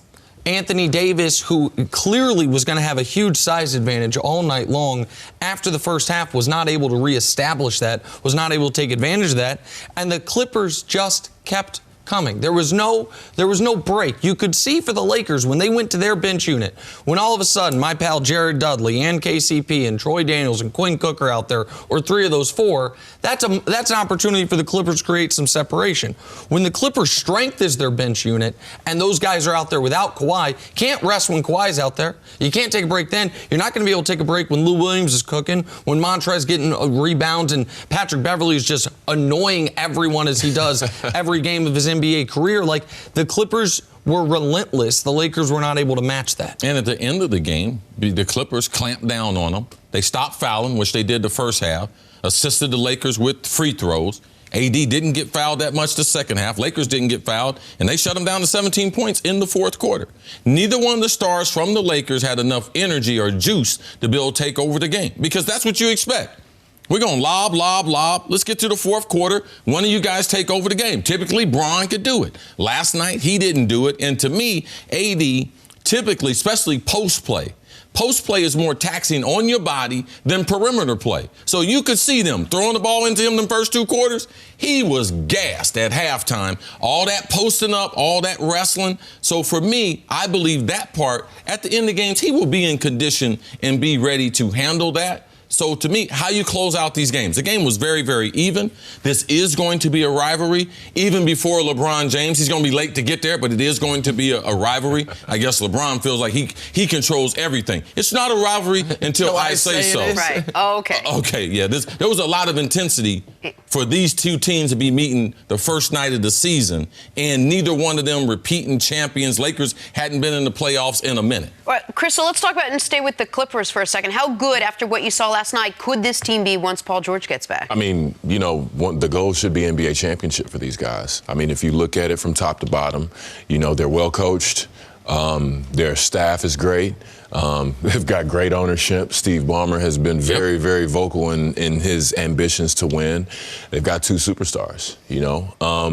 Anthony Davis, who clearly was going to have a huge size advantage all night long, after the first half was not able to reestablish that, was not able to take advantage of that. And the Clippers just kept coming. There was no break. You could see for the Lakers when they went to their bench unit, when all of a sudden my pal Jared Dudley and KCP and Troy Daniels and Quinn Cook are out there, or 3 of those 4, that's an opportunity for the Clippers to create some separation. When the Clippers' strength is their bench unit and those guys are out there without Kawhi, can't rest when Kawhi's out there. You can't take a break then. You're not going to be able to take a break when Lou Williams is cooking, when Montrezl getting rebounds and Patrick Beverley is just annoying everyone as he does every game of his NBA career. Like, the Clippers were relentless. The Lakers were not able to match that. And at the end of the game, the Clippers clamped down on them. They stopped fouling, which they did the first half, assisted the Lakers with free throws. AD didn't get fouled that much the second half. Lakers didn't get fouled, and they shut them down to 17 points in the fourth quarter. Neither one of the stars from the Lakers had enough energy or juice to be able to take over the game, because that's what you expect. We're going to lob. Let's get to the fourth quarter. One of you guys take over the game. Typically, Bron could do it. Last night, he didn't do it. And to me, AD typically, especially post play is more taxing on your body than perimeter play. So you could see them throwing the ball into him in the first 2 quarters. He was gassed at halftime. All that posting up, all that wrestling. So for me, I believe that part, at the end of the games, he will be in condition and be ready to handle that. So to me, how you close out these games. The game was very, very even. This is going to be a rivalry. Even before LeBron James, he's going to be late to get there, but it is going to be a rivalry. I guess LeBron feels like he controls everything. It's not a rivalry until I say so. Right. Oh, okay. Okay, yeah. There was a lot of intensity for these two teams to be meeting the first night of the season, and neither one of them repeating champions. Lakers hadn't been in the playoffs in a minute. All right, Chris, so let's talk about and stay with the Clippers for a second. How good, after what you saw last night, could this team be once Paul George gets back? I mean, the goal should be NBA championship for these guys. I mean, if you look at it from top to bottom, they're well coached. Their staff is great. They've got great ownership. Steve Ballmer has been very, very vocal in his ambitions to win. They've got two superstars,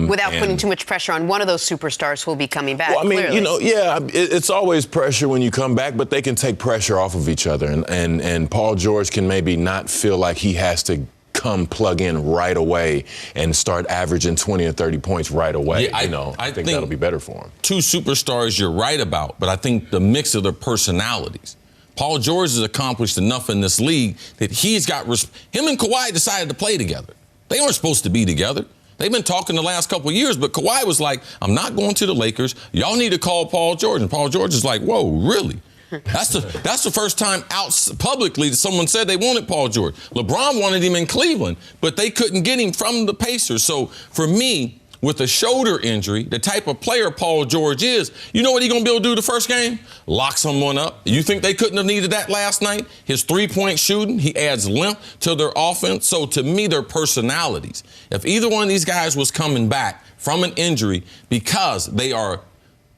Without putting too much pressure on one of those superstars who will be coming back. Well, I mean, clearly. it's always pressure when you come back, but they can take pressure off of each other. And Paul George can maybe not feel like he has to come plug in right away and start averaging 20 or 30 points right away. I think that'll be better for him. Two superstars you're right about, but I think the mix of their personalities. Paul George has accomplished enough in this league that he's got him and Kawhi decided to play together. They weren't supposed to be together. They've been talking the last couple of years, but Kawhi was like, I'm not going to the Lakers. Y'all need to call Paul George. And Paul George is like, whoa, really? That's the first time out publicly that someone said they wanted Paul George. LeBron wanted him in Cleveland, but they couldn't get him from the Pacers. So for me, with a shoulder injury, the type of player Paul George is, you know what he's going to be able to do the first game? Lock someone up. You think they couldn't have needed that last night? His three-point shooting, he adds length to their offense. So to me, their personalities. If either one of these guys was coming back from an injury because they are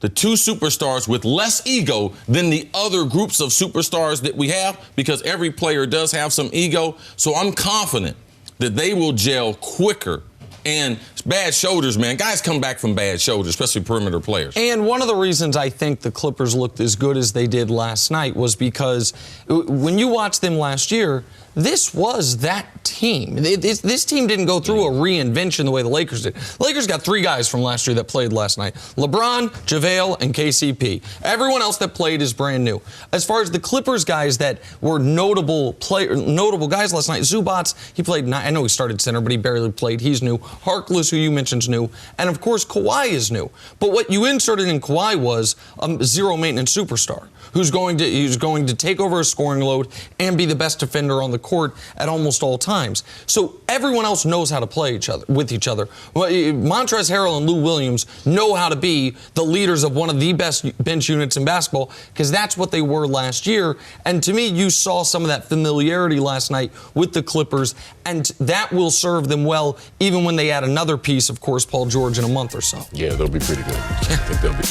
the two superstars with less ego than the other groups of superstars that we have, because every player does have some ego. So I'm confident that they will gel quicker. And bad shoulders, man. Guys come back from bad shoulders, especially perimeter players. And one of the reasons I think the Clippers looked as good as they did last night was because when you watched them last year, this was that team. This team didn't go through a reinvention the way the Lakers did. The Lakers got three guys from last year that played last night: LeBron, JaVale, and KCP. Everyone else that played is brand new. As far as the Clippers guys that were notable guys last night, Zubats, he played. I know he started center, but he barely played. He's new. Harkless, who you mentioned, is new, and of course Kawhi is new. But what you inserted in Kawhi was a zero maintenance superstar who's going to take over a scoring load and be the best defender on the court at almost all times. So everyone else knows how to play with each other. Montrezl Harrell and Lou Williams know how to be the leaders of one of the best bench units in basketball, because that's what they were last year. And to me, you saw some of that familiarity last night with the Clippers, and that will serve them well even when they add another piece, of course, Paul George, in a month or so. Yeah, they'll be pretty good. I think they'll be.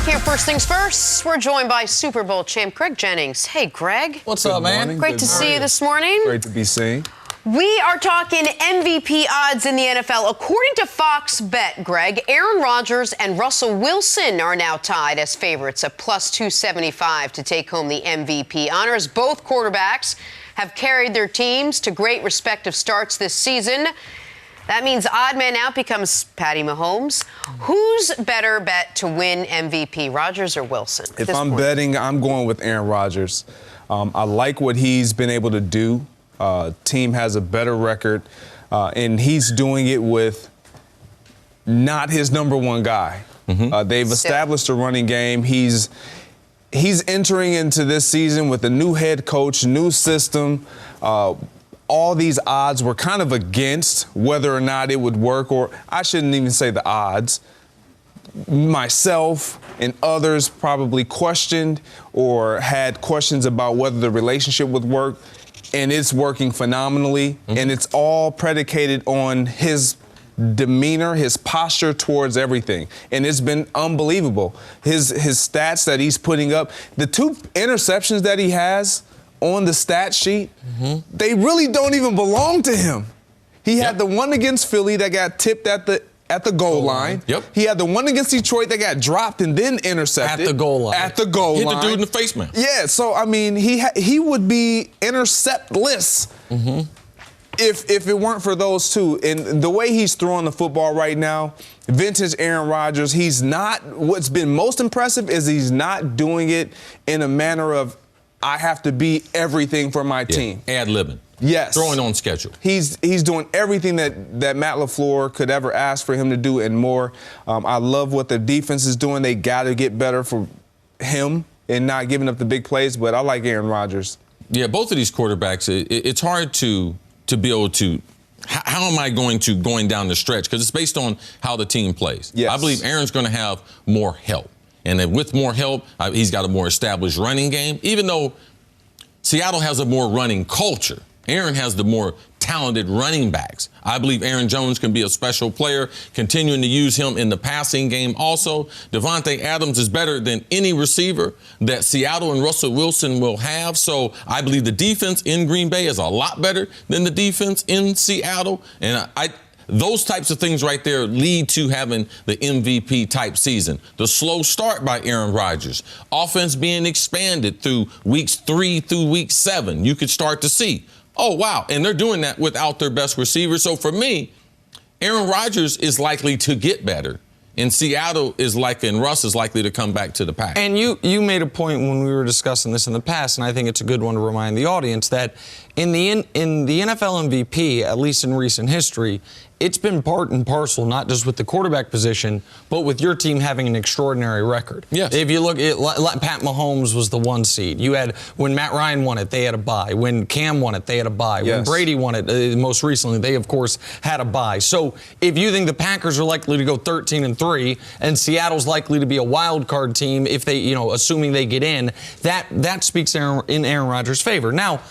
Here, first things first, we're joined by Super Bowl champ Greg Jennings. Hey, Greg. What's up, man? Great to see you this morning. Great to be seen. We are talking MVP odds in the NFL. According to Fox Bet, Greg, Aaron Rodgers and Russell Wilson are now tied as favorites at plus 275 to take home the MVP honors. Both quarterbacks have carried their teams to great respective starts this season. That means odd man out becomes Patty Mahomes. Who's better bet to win MVP, Rodgers or Wilson? If I'm betting, I'm going with Aaron Rodgers. I like what he's been able to do. Team has a better record, and he's doing it with not his number one guy. They've established a running game. He's entering into this season with a new head coach, new system. All these odds were kind of against whether or not it would work, or I shouldn't even say the odds. Myself and others probably questioned or had questions about whether the relationship would work, and it's working phenomenally, and it's all predicated on his demeanor, his posture towards everything, and it's been unbelievable. His stats that he's putting up, the 2 interceptions that he has on the stat sheet, they really don't even belong to him. He had the one against Philly that got tipped at the goal line. He had the one against Detroit that got dropped and then intercepted. At the goal line. At the goal line. Hit the dude in the face, man. Yeah, so, I mean, he would be interceptless if it weren't for those two. And the way he's throwing the football right now, vintage Aaron Rodgers, what's been most impressive is he's not doing it in a manner of, I have to be everything for my team. Ad-libbing. Yes. Throwing on schedule. He's doing everything that Matt LaFleur could ever ask for him to do and more. I love what the defense is doing. They got to get better for him and not giving up the big plays, but I like Aaron Rodgers. Yeah, both of these quarterbacks, it's hard to be able to. How am I going down the stretch? Because it's based on how the team plays. Yes. I believe Aaron's going to have more help. And then with more help, he's got a more established running game. Even though Seattle has a more running culture, Aaron has the more talented running backs. I believe Aaron Jones can be a special player, continuing to use him in the passing game also. Devontae Adams is better than any receiver that Seattle and Russell Wilson will have. So I believe the defense in Green Bay is a lot better than the defense in Seattle. And those types of things right there lead to having the MVP type season. The slow start by Aaron Rodgers, offense being expanded through weeks 3 through week 7, you could start to see, oh, wow. And they're doing that without their best receiver. So for me, Aaron Rodgers is likely to get better. And Seattle and Russ is likely to come back to the pack. And you made a point when we were discussing this in the past, and I think it's a good one to remind the audience that in the NFL MVP, at least in recent history, it's been part and parcel, not just with the quarterback position, but with your team having an extraordinary record. Yes. If you look at Pat Mahomes was the 1 seed. You had, when Matt Ryan won it, they had a bye. When Cam won it, they had a bye. Yes. When Brady won it, most recently, they of course had a bye. So if you think the Packers are likely to go 13-3, and Seattle's likely to be a wild card team if they, assuming they get in, that speaks in Aaron Rodgers' favor. Now,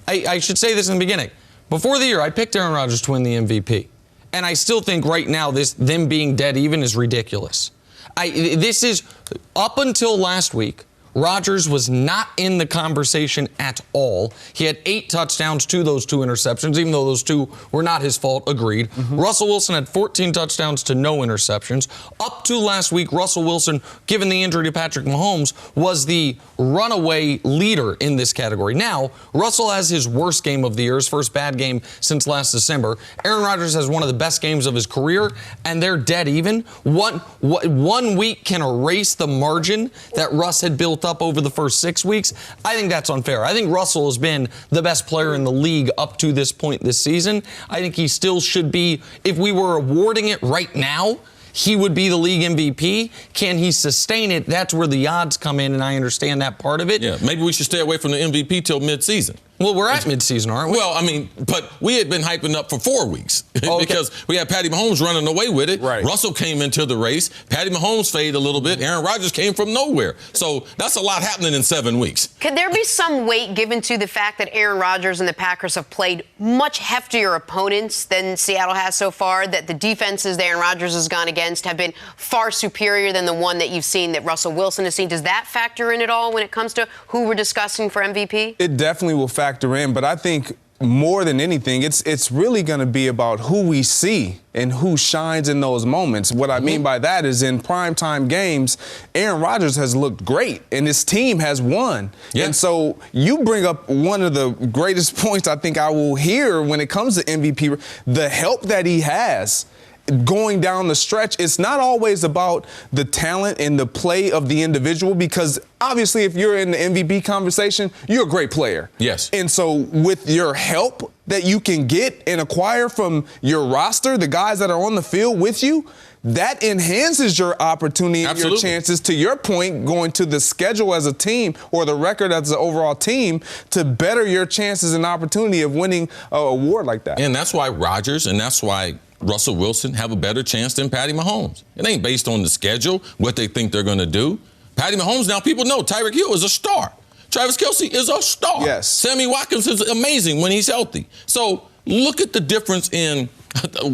I should say this in the beginning. Before the year, I picked Aaron Rodgers to win the MVP. And I still think right now them being dead even is ridiculous. This is, up until last week, Rodgers was not in the conversation at all. He had 8 touchdowns to those 2 interceptions, even though those 2 were not his fault, agreed. Mm-hmm. Russell Wilson had 14 touchdowns to no interceptions. Up to last week, Russell Wilson, given the injury to Patrick Mahomes, was the runaway leader in this category. Now, Russell has his worst game of the year, his first bad game since last December. Aaron Rodgers has one of the best games of his career, and they're dead even. One week can erase the margin that Russ had built up over the first 6 weeks. I think that's unfair. I think Russell has been the best player in the league up to this point this season. I think he still should be, if we were awarding it right now, he would be the league MVP. Can he sustain it? That's where the odds come in, and I understand that part of it. Yeah, maybe we should stay away from the MVP till midseason. Well, we're at midseason, aren't we? Well, but we had been hyping up for 4 weeks because we had Patty Mahomes running away with it. Right. Russell came into the race. Patty Mahomes faded a little bit. Aaron Rodgers came from nowhere. So that's a lot happening in 7 weeks. Could there be some weight given to the fact that Aaron Rodgers and the Packers have played much heftier opponents than Seattle has so far, that the defenses that Aaron Rodgers has gone against have been far superior than the one that you've seen that Russell Wilson has seen? Does that factor in at all when it comes to who we're discussing for MVP? It definitely will factor in, but I think more than anything, it's really going to be about who we see and who shines in those moments. What I mean by that is in primetime games, Aaron Rodgers has looked great, and his team has won. Yeah. And so you bring up one of the greatest points I think I will hear when it comes to MVP, the help that he has. Going down the stretch, it's not always about the talent and the play of the individual, because obviously if you're in the MVP conversation, you're a great player. Yes. And so with your help that you can get and acquire from your roster, the guys that are on the field with you, that enhances your opportunity and your chances, to your point, going to the schedule as a team or the record as an overall team to better your chances and opportunity of winning an award like that. And that's why Rodgers and that's why Russell Wilson have a better chance than Patty Mahomes. It ain't based on the schedule, what they think they're going to do. Patty Mahomes, now people know Tyreek Hill is a star. Travis Kelce is a star. Yes. Sammy Watkins is amazing when he's healthy. So look at the difference in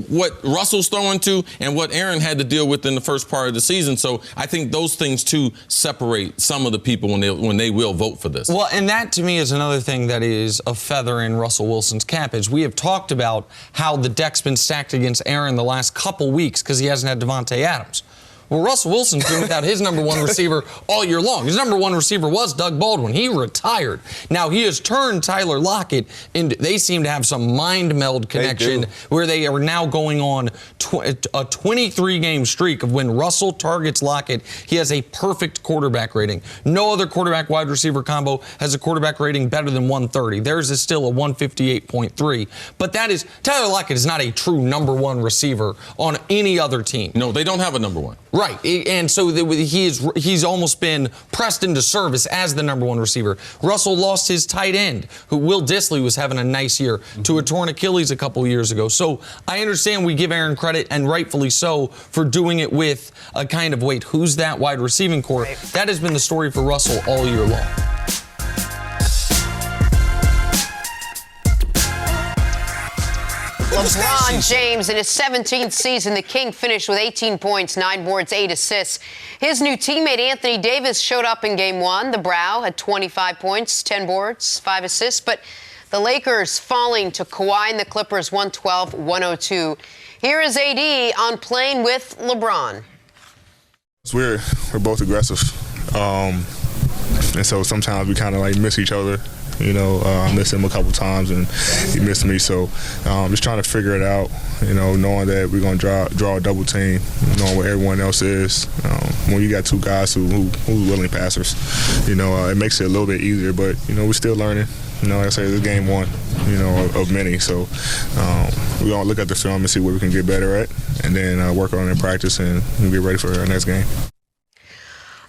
what Russell's throwing to and what Aaron had to deal with in the first part of the season. So I think those things, too, separate some of the people when they will vote for this. Well, and that, to me, is another thing that is a feather in Russell Wilson's cap. Is we have talked about how the deck's been stacked against Aaron the last couple weeks because he hasn't had Devontae Adams. Well, Russell Wilson's been without his number 1 receiver all year long. His number 1 receiver was Doug Baldwin. He retired. Now, he has turned Tyler Lockett into, they seem to have some mind meld connection where they are now going on a 23-game streak of when Russell targets Lockett, he has a perfect quarterback rating. No other quarterback-wide receiver combo has a quarterback rating better than 130. Theirs is still a 158.3. But that is, Tyler Lockett is not a true number 1 receiver on any other team. No, they don't have a number 1. Right, and so he's almost been pressed into service as the number one receiver. Russell lost his tight end, who Will Dissly was having a nice year, to a torn Achilles a couple years ago. So I understand we give Aaron credit, and rightfully so, for doing it with a kind of, wait, who's that wide receiving core? Right. That has been the story for Russell all year long. LeBron James, in his 17th season, the King finished with 18 points, 9 boards, 8 assists. His new teammate, Anthony Davis, showed up in Game 1. The Brow had 25 points, 10 boards, 5 assists. But the Lakers falling to Kawhi and the Clippers 112-102. Here is AD on playing with LeBron. We're both aggressive. And so sometimes we kind of like miss each other. You know, I missed him a couple times and he missed me. So just trying to figure it out, you know, knowing that we're going to draw a double team, knowing what everyone else is. When you got two guys who's willing passers, you know, it makes it a little bit easier. But, you know, we're still learning. You know, like I say, this is game 1, you know, of many. So we're going to look at the film and see what we can get better at and then work on it in practice and get ready for our next game.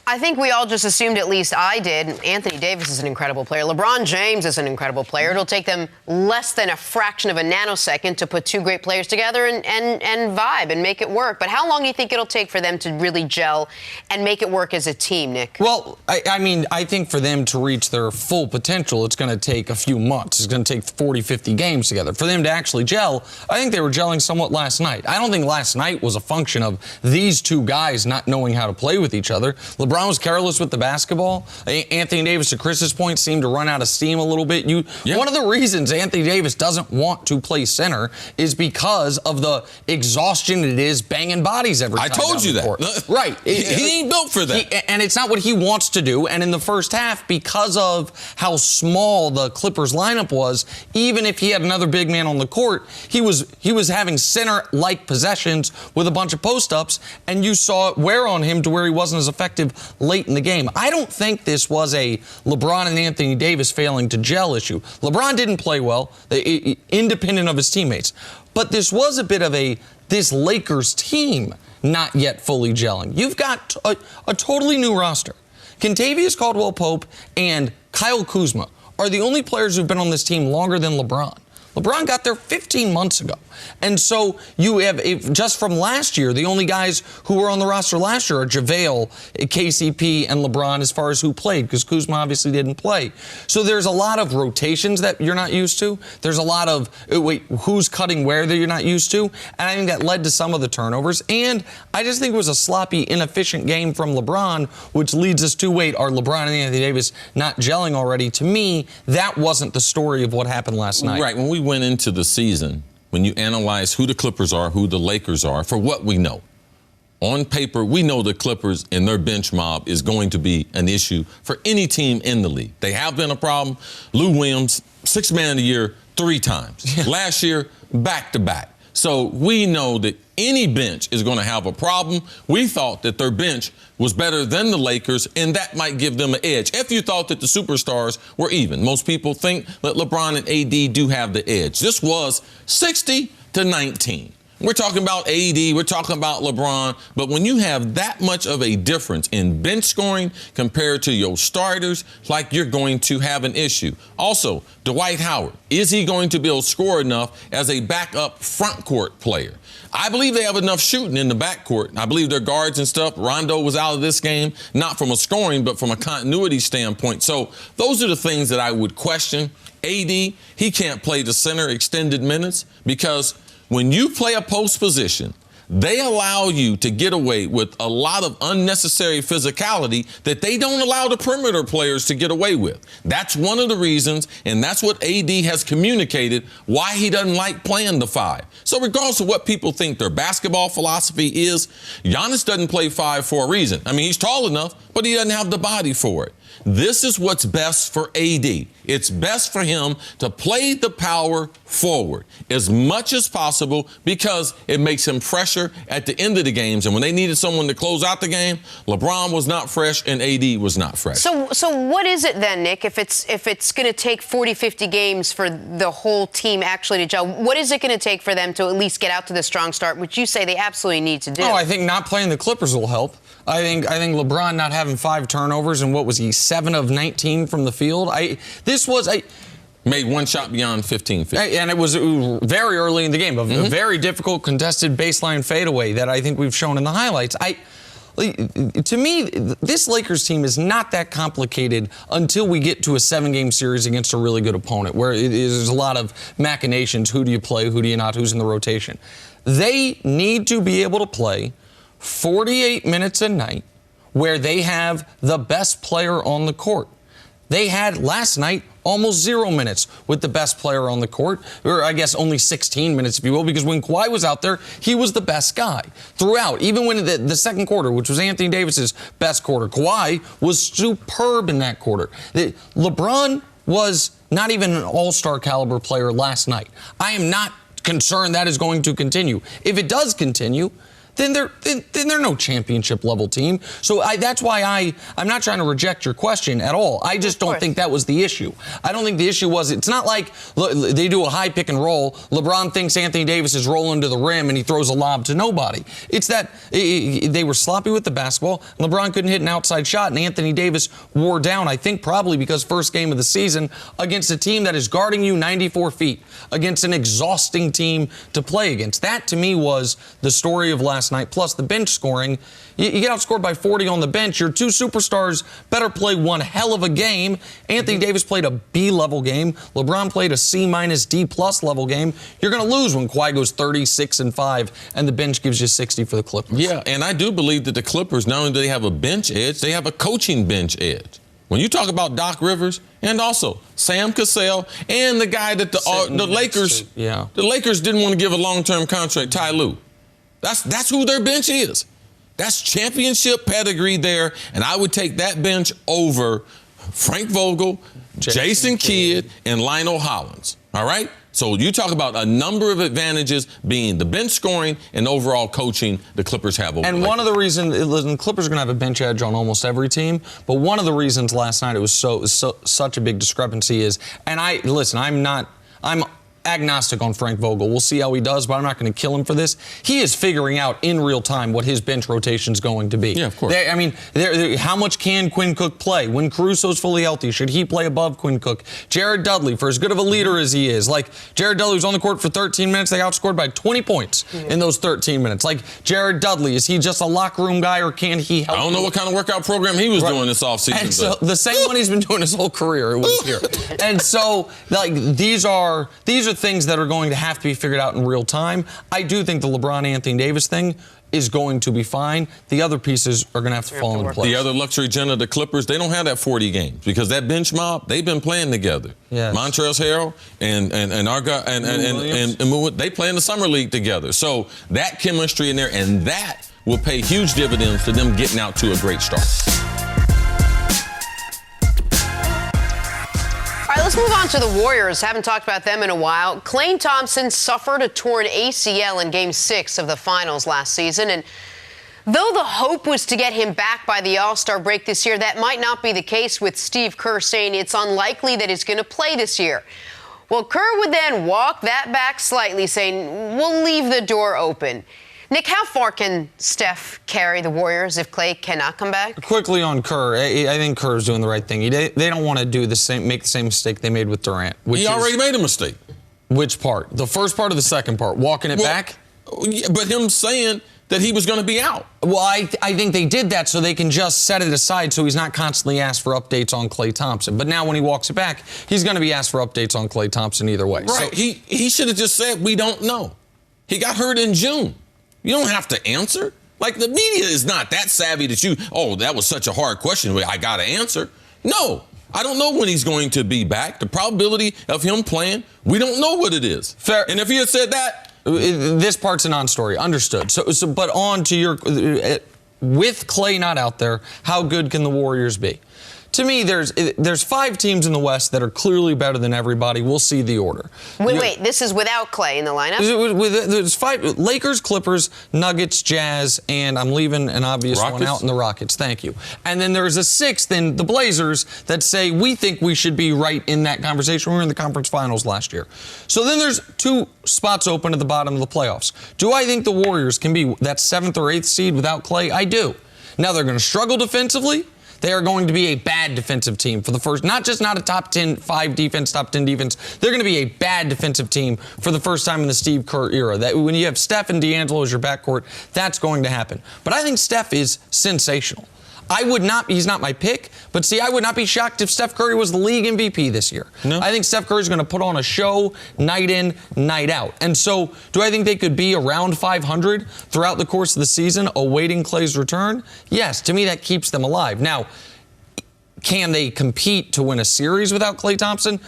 I think we all just assumed, at least I did, Anthony Davis is an incredible player. LeBron James is an incredible player. It'll take them less than a fraction of a nanosecond to put two great players together and vibe and make it work. But how long do you think it'll take for them to really gel and make it work as a team, Nick? Well, I mean, I think for them to reach their full potential, it's going to take a few months. It's going to take 40, 50 games together. For them to actually gel, I think they were gelling somewhat last night. I don't think last night was a function of these two guys not knowing how to play with each other. LeBron was careless with the basketball. Anthony Davis, to Chris's point, seemed to run out of steam a little bit. One of the reasons Anthony Davis doesn't want to play center is because of the exhaustion it is banging bodies every time. I told you that. Right. He ain't built for that. And it's not what he wants to do. And in the first half, because of how small the Clippers lineup was, even if he had another big man on the court, he was having center-like possessions with a bunch of post-ups, and you saw it wear on him to where he wasn't as effective late in the game. I don't think this was a LeBron and Anthony Davis failing to gel issue. LeBron didn't play well, independent of his teammates. But this was a bit of this Lakers team not yet fully gelling. You've got a totally new roster. Kentavious Caldwell-Pope and Kyle Kuzma are the only players who've been on this team longer than LeBron. LeBron got there 15 months ago. And so you have, just from last year, the only guys who were on the roster last year are JaVale, KCP, and LeBron as far as who played, because Kuzma obviously didn't play. So there's a lot of rotations that you're not used to. There's a lot of, who's cutting where that you're not used to. And I think that led to some of the turnovers. And I just think it was a sloppy, inefficient game from LeBron, which leads us to, are LeBron and Anthony Davis not gelling already? To me, that wasn't the story of what happened last night. Right. When we went into the season, when you analyze who the Clippers are, who the Lakers are, for what we know, on paper, we know the Clippers and their bench mob is going to be an issue for any team in the league. They have been a problem. Lou Williams, 6th man of the year 3 times. Yeah. Last year, back-to-back. So we know that any bench is going to have a problem. We thought that their bench was better than the Lakers, and that might give them an edge. If you thought that the superstars were even. Most people think that LeBron and AD do have the edge. This was 60-19. We're talking about AD, we're talking about LeBron, but when you have that much of a difference in bench scoring compared to your starters, like you're going to have an issue. Also, Dwight Howard, is he going to be able to score enough as a backup front court player? I believe they have enough shooting in the backcourt. I believe their guards and stuff. Rondo was out of this game, not from a scoring, but from a continuity standpoint. So those are the things that I would question. AD, he can't play the center extended minutes because when you play a post position, they allow you to get away with a lot of unnecessary physicality that they don't allow the perimeter players to get away with. That's one of the reasons, and that's what AD has communicated, why he doesn't like playing the 5. So regardless of what people think their basketball philosophy is, Giannis doesn't play 5 for a reason. I mean, he's tall enough, but he doesn't have the body for it. This is what's best for AD. It's best for him to play the power forward as much as possible because it makes him fresher at the end of the games. And when they needed someone to close out the game, LeBron was not fresh and AD was not fresh. So what is it then, Nick, if it's going to take 40, 50 games for the whole team actually to gel? What is it going to take for them to at least get out to the strong start, which you say they absolutely need to do? Oh, I think not playing the Clippers will help. I think LeBron not having 5 turnovers and what was he, 7 of 19 from the field. Made one shot beyond 15 feet. And it was very early in the game, a very difficult contested baseline fadeaway that I think we've shown in the highlights. To me, this Lakers team is not that complicated until we get to a 7-game series against a really good opponent where there's a lot of machinations. Who do you play? Who do you not? Who's in the rotation? They need to be able to play 48 minutes a night where they have the best player on the court. They had last night almost 0 minutes with the best player on the court, or I guess only 16 minutes, if you will, because when Kawhi was out there, he was the best guy throughout. Even when the second quarter, which was Anthony Davis's best quarter, Kawhi was superb in that quarter. LeBron was not even an all-star caliber player last night. I am not concerned that is going to continue. If it does continue, then they're no championship level team. So that's why I'm not trying to reject your question at all. I just don't think that was the issue. I don't think the issue was, it's not like they do a high pick and roll. LeBron thinks Anthony Davis is rolling to the rim and he throws a lob to nobody. It's that they were sloppy with the basketball. LeBron couldn't hit an outside shot and Anthony Davis wore down, I think probably because first game of the season against a team that is guarding you 94 feet, against an exhausting team to play against. That to me was the story of last night, plus the bench scoring. You get outscored by 40 on the bench. Your 2 superstars better play one hell of a game. Anthony Davis played a B-level game. LeBron played a C-D+ level game. You're going to lose when Kawhi goes 36-5 and the bench gives you 60 for the Clippers. Yeah, and I do believe that the Clippers, not only do they have a bench edge, they have a coaching bench edge. When you talk about Doc Rivers and also Sam Cassell and the guy that the Lakers didn't want to give a long-term contract, Ty Lue. That's who their bench is. That's championship pedigree there, and I would take that bench over Frank Vogel, Jason Kidd, and Lionel Hollins. All right? So you talk about a number of advantages being the bench scoring and overall coaching the Clippers have over. And one of the reasons, the Clippers are going to have a bench edge on almost every team, but one of the reasons last night it was such a big discrepancy is, and I'm agnostic on Frank Vogel. We'll see how he does, but I'm not going to kill him for this. He is figuring out in real time what his bench rotation is going to be. Yeah, of course. How much can Quinn Cook play? When Caruso's fully healthy, should he play above Quinn Cook? Jared Dudley, for as good of a leader as he is, like Jared Dudley was on the court for 13 minutes, they outscored by 20 points in those 13 minutes. Like Jared Dudley, is he just a locker room guy or can he help? I don't know what kind of workout program he was doing this offseason. And so the same one he's been doing his whole career, it was here. And so these are things that are going to have to be figured out in real time. I do think the LeBron-Anthony Davis thing is going to be fine. The other pieces are going to have to fall into place. The other luxury Jenna, the Clippers, they don't have that 40 games because that bench mob, they've been playing together. Yes. Montrezl Harrell and our guy and they play in the summer league together. So that chemistry in there, and that will pay huge dividends to them getting out to a great start. All right, let's move on to the Warriors. Haven't talked about them in a while. Klay Thompson suffered a torn ACL in Game 6 of the finals last season. And though the hope was to get him back by the All-Star break this year, that might not be the case with Steve Kerr saying it's unlikely that he's going to play this year. Well, Kerr would then walk that back slightly, saying, we'll leave the door open. Nick, how far can Steph carry the Warriors if Klay cannot come back? Quickly on Kerr, I think Kerr's doing the right thing. They don't want to make the same mistake they made with Durant. He already made a mistake. Which part? The first part or the second part? Walking it back? Yeah, but him saying that he was going to be out. Well, I think they did that so they can just set it aside so he's not constantly asked for updates on Klay Thompson. But now when he walks it back, he's going to be asked for updates on Klay Thompson either way. Right. So he should have just said, we don't know. He got hurt in June. You don't have to answer. Like, the media is not that savvy that that was such a hard question. I got to answer. No, I don't know when he's going to be back. The probability of him playing, we don't know what it is. Fair. And if he had said that. This part's a non-story. Understood. But on to your, with Klay not out there, how good can the Warriors be? to me, there's 5 teams in the West that are clearly better than everybody. We'll see the order. Wait, this is without Clay in the lineup? There's 5, Lakers, Clippers, Nuggets, Jazz, and I'm leaving an obvious one out in the Rockets. Thank you. And then there's a 6th in the Blazers that say we think we should be right in that conversation. We were in the conference finals last year. So then there's 2 spots open at the bottom of the playoffs. Do I think the Warriors can be that 7th or 8th seed without Clay? I do. Now they're going to struggle defensively. They are going to be a bad defensive team for the first, not a top 10, 5 defense, top 10 defense. They're going to be a bad defensive team for the first time in the Steve Kerr era. That when you have Steph and D'Angelo as your backcourt, that's going to happen. But I think Steph is sensational. He's not my pick, but see, I would not be shocked if Steph Curry was the league MVP this year. No. I think Steph Curry is going to put on a show night in, night out. And so, do I think they could be around 500 throughout the course of the season, awaiting Clay's return? Yes, to me, that keeps them alive. Now, can they compete to win a series without Klay Thompson?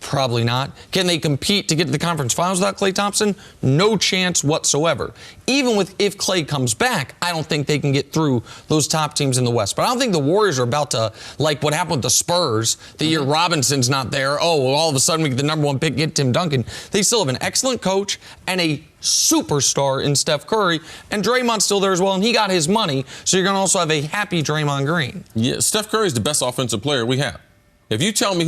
Probably not. Can they compete to get to the conference finals without Klay Thompson? No chance whatsoever. Even if Klay comes back, I don't think they can get through those top teams in the West. But I don't think the Warriors are about to, like what happened with the Spurs, the year Robinson's not there. Oh, well, all of a sudden we get the number 1 pick, get Tim Duncan. They still have an excellent coach and a superstar in Steph Curry, and Draymond's still there as well, and he got his money, so you're going to also have a happy Draymond Green. Yeah, Steph Curry is the best offensive player we have. If you tell me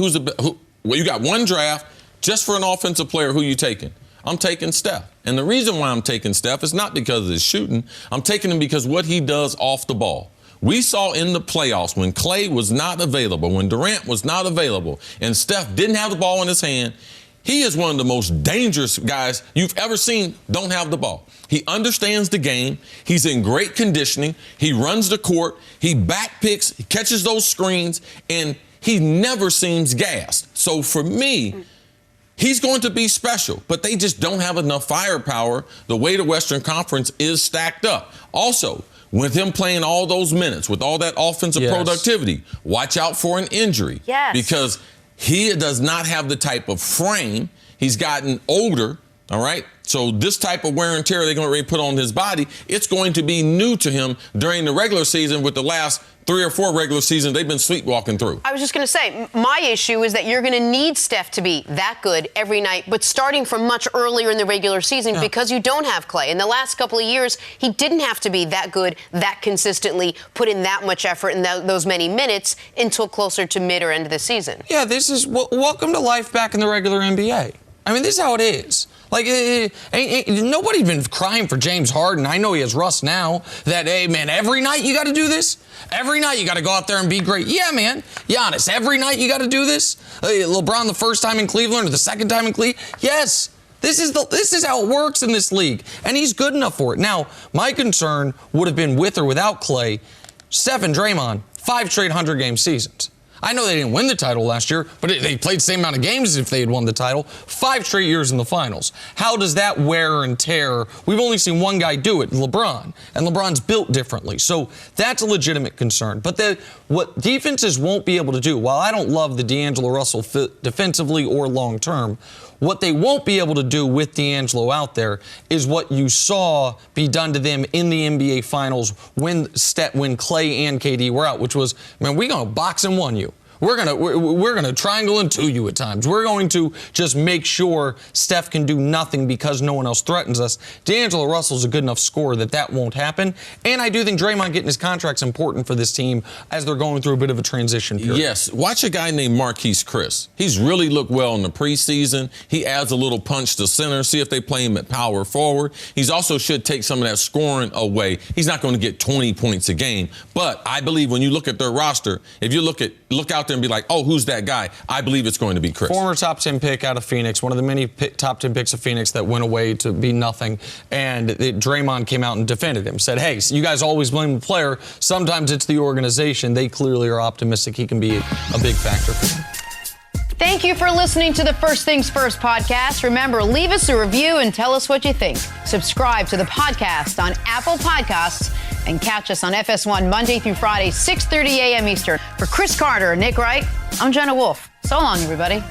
well, you got one draft just for an offensive player, who you taking? I'm taking Steph. And the reason why I'm taking Steph is not because of his shooting. I'm taking him because what he does off the ball. We saw in the playoffs when Klay was not available, when Durant was not available, and Steph didn't have the ball in his hand, he is one of the most dangerous guys you've ever seen don't have the ball. He understands the game. He's in great conditioning. He runs the court. He backpicks. He catches those screens. And he never seems gassed. So for me, he's going to be special, but they just don't have enough firepower the way the Western Conference is stacked up. Also, with him playing all those minutes, with all that offensive productivity, watch out for an injury. Yes. Because he does not have the type of frame. He's gotten older, all right? So this type of wear and tear they're going to put on his body, it's going to be new to him during the regular season. With the last 3 or 4 regular seasons they've been sleepwalking through. I was just going to say, my issue is that you're going to need Steph to be that good every night, but starting from much earlier in the regular season because you don't have Klay. In the last couple of years, he didn't have to be that good, that consistently, put in that much effort in those many minutes until closer to mid or end of the season. Yeah, this is welcome to life back in the regular NBA. I mean, this is how it is. Like, nobody's been crying for James Harden. I know he has rust now. That, hey, man, every night you got to do this? Every night you got to go out there and be great. Yeah, man. Giannis, every night you got to do this? LeBron the first time in Cleveland or the second time in Cleveland? Yes. This is how it works in this league. And he's good enough for it. Now, my concern would have been with or without Klay. Steph and Draymond, 5 straight 100-game seasons. I know they didn't win the title last year, but they played the same amount of games as if they had won the title. 5 straight years in the finals. How does that wear and tear? We've only seen one guy do it, LeBron, and LeBron's built differently. So that's a legitimate concern. But what defenses won't be able to do, while I don't love the D'Angelo Russell fit defensively or long-term, what they won't be able to do with D'Angelo out there is what you saw be done to them in the NBA Finals when Klay and KD were out, which was, man, we're going to box and one you. We're gonna triangle and 2 you at times. We're going to just make sure Steph can do nothing because no one else threatens us. D'Angelo Russell's a good enough scorer that won't happen. And I do think Draymond getting his contract's important for this team as they're going through a bit of a transition period. Yes, watch a guy named Cris. He's really looked well in the preseason. He adds a little punch to center. See if they play him at power forward. He's also should take some of that scoring away. He's not going to get 20 points a game, but I believe when you look at their roster, if you look out there and be like, oh, who's that guy? I believe it's going to be Cris. Former top 10 pick out of Phoenix, one of the many top 10 picks of Phoenix that went away to be nothing. And Draymond came out and defended him, said, hey, you guys always blame the player. Sometimes it's the organization. They clearly are optimistic he can be a big factor for them. Thank you for listening to the First Things First podcast. Remember, leave us a review and tell us what you think. Subscribe to the podcast on Apple Podcasts and catch us on FS1 Monday through Friday, 6:30 a.m. Eastern. For Cris Carter and Nick Wright, I'm Jenna Wolfe. So long, everybody.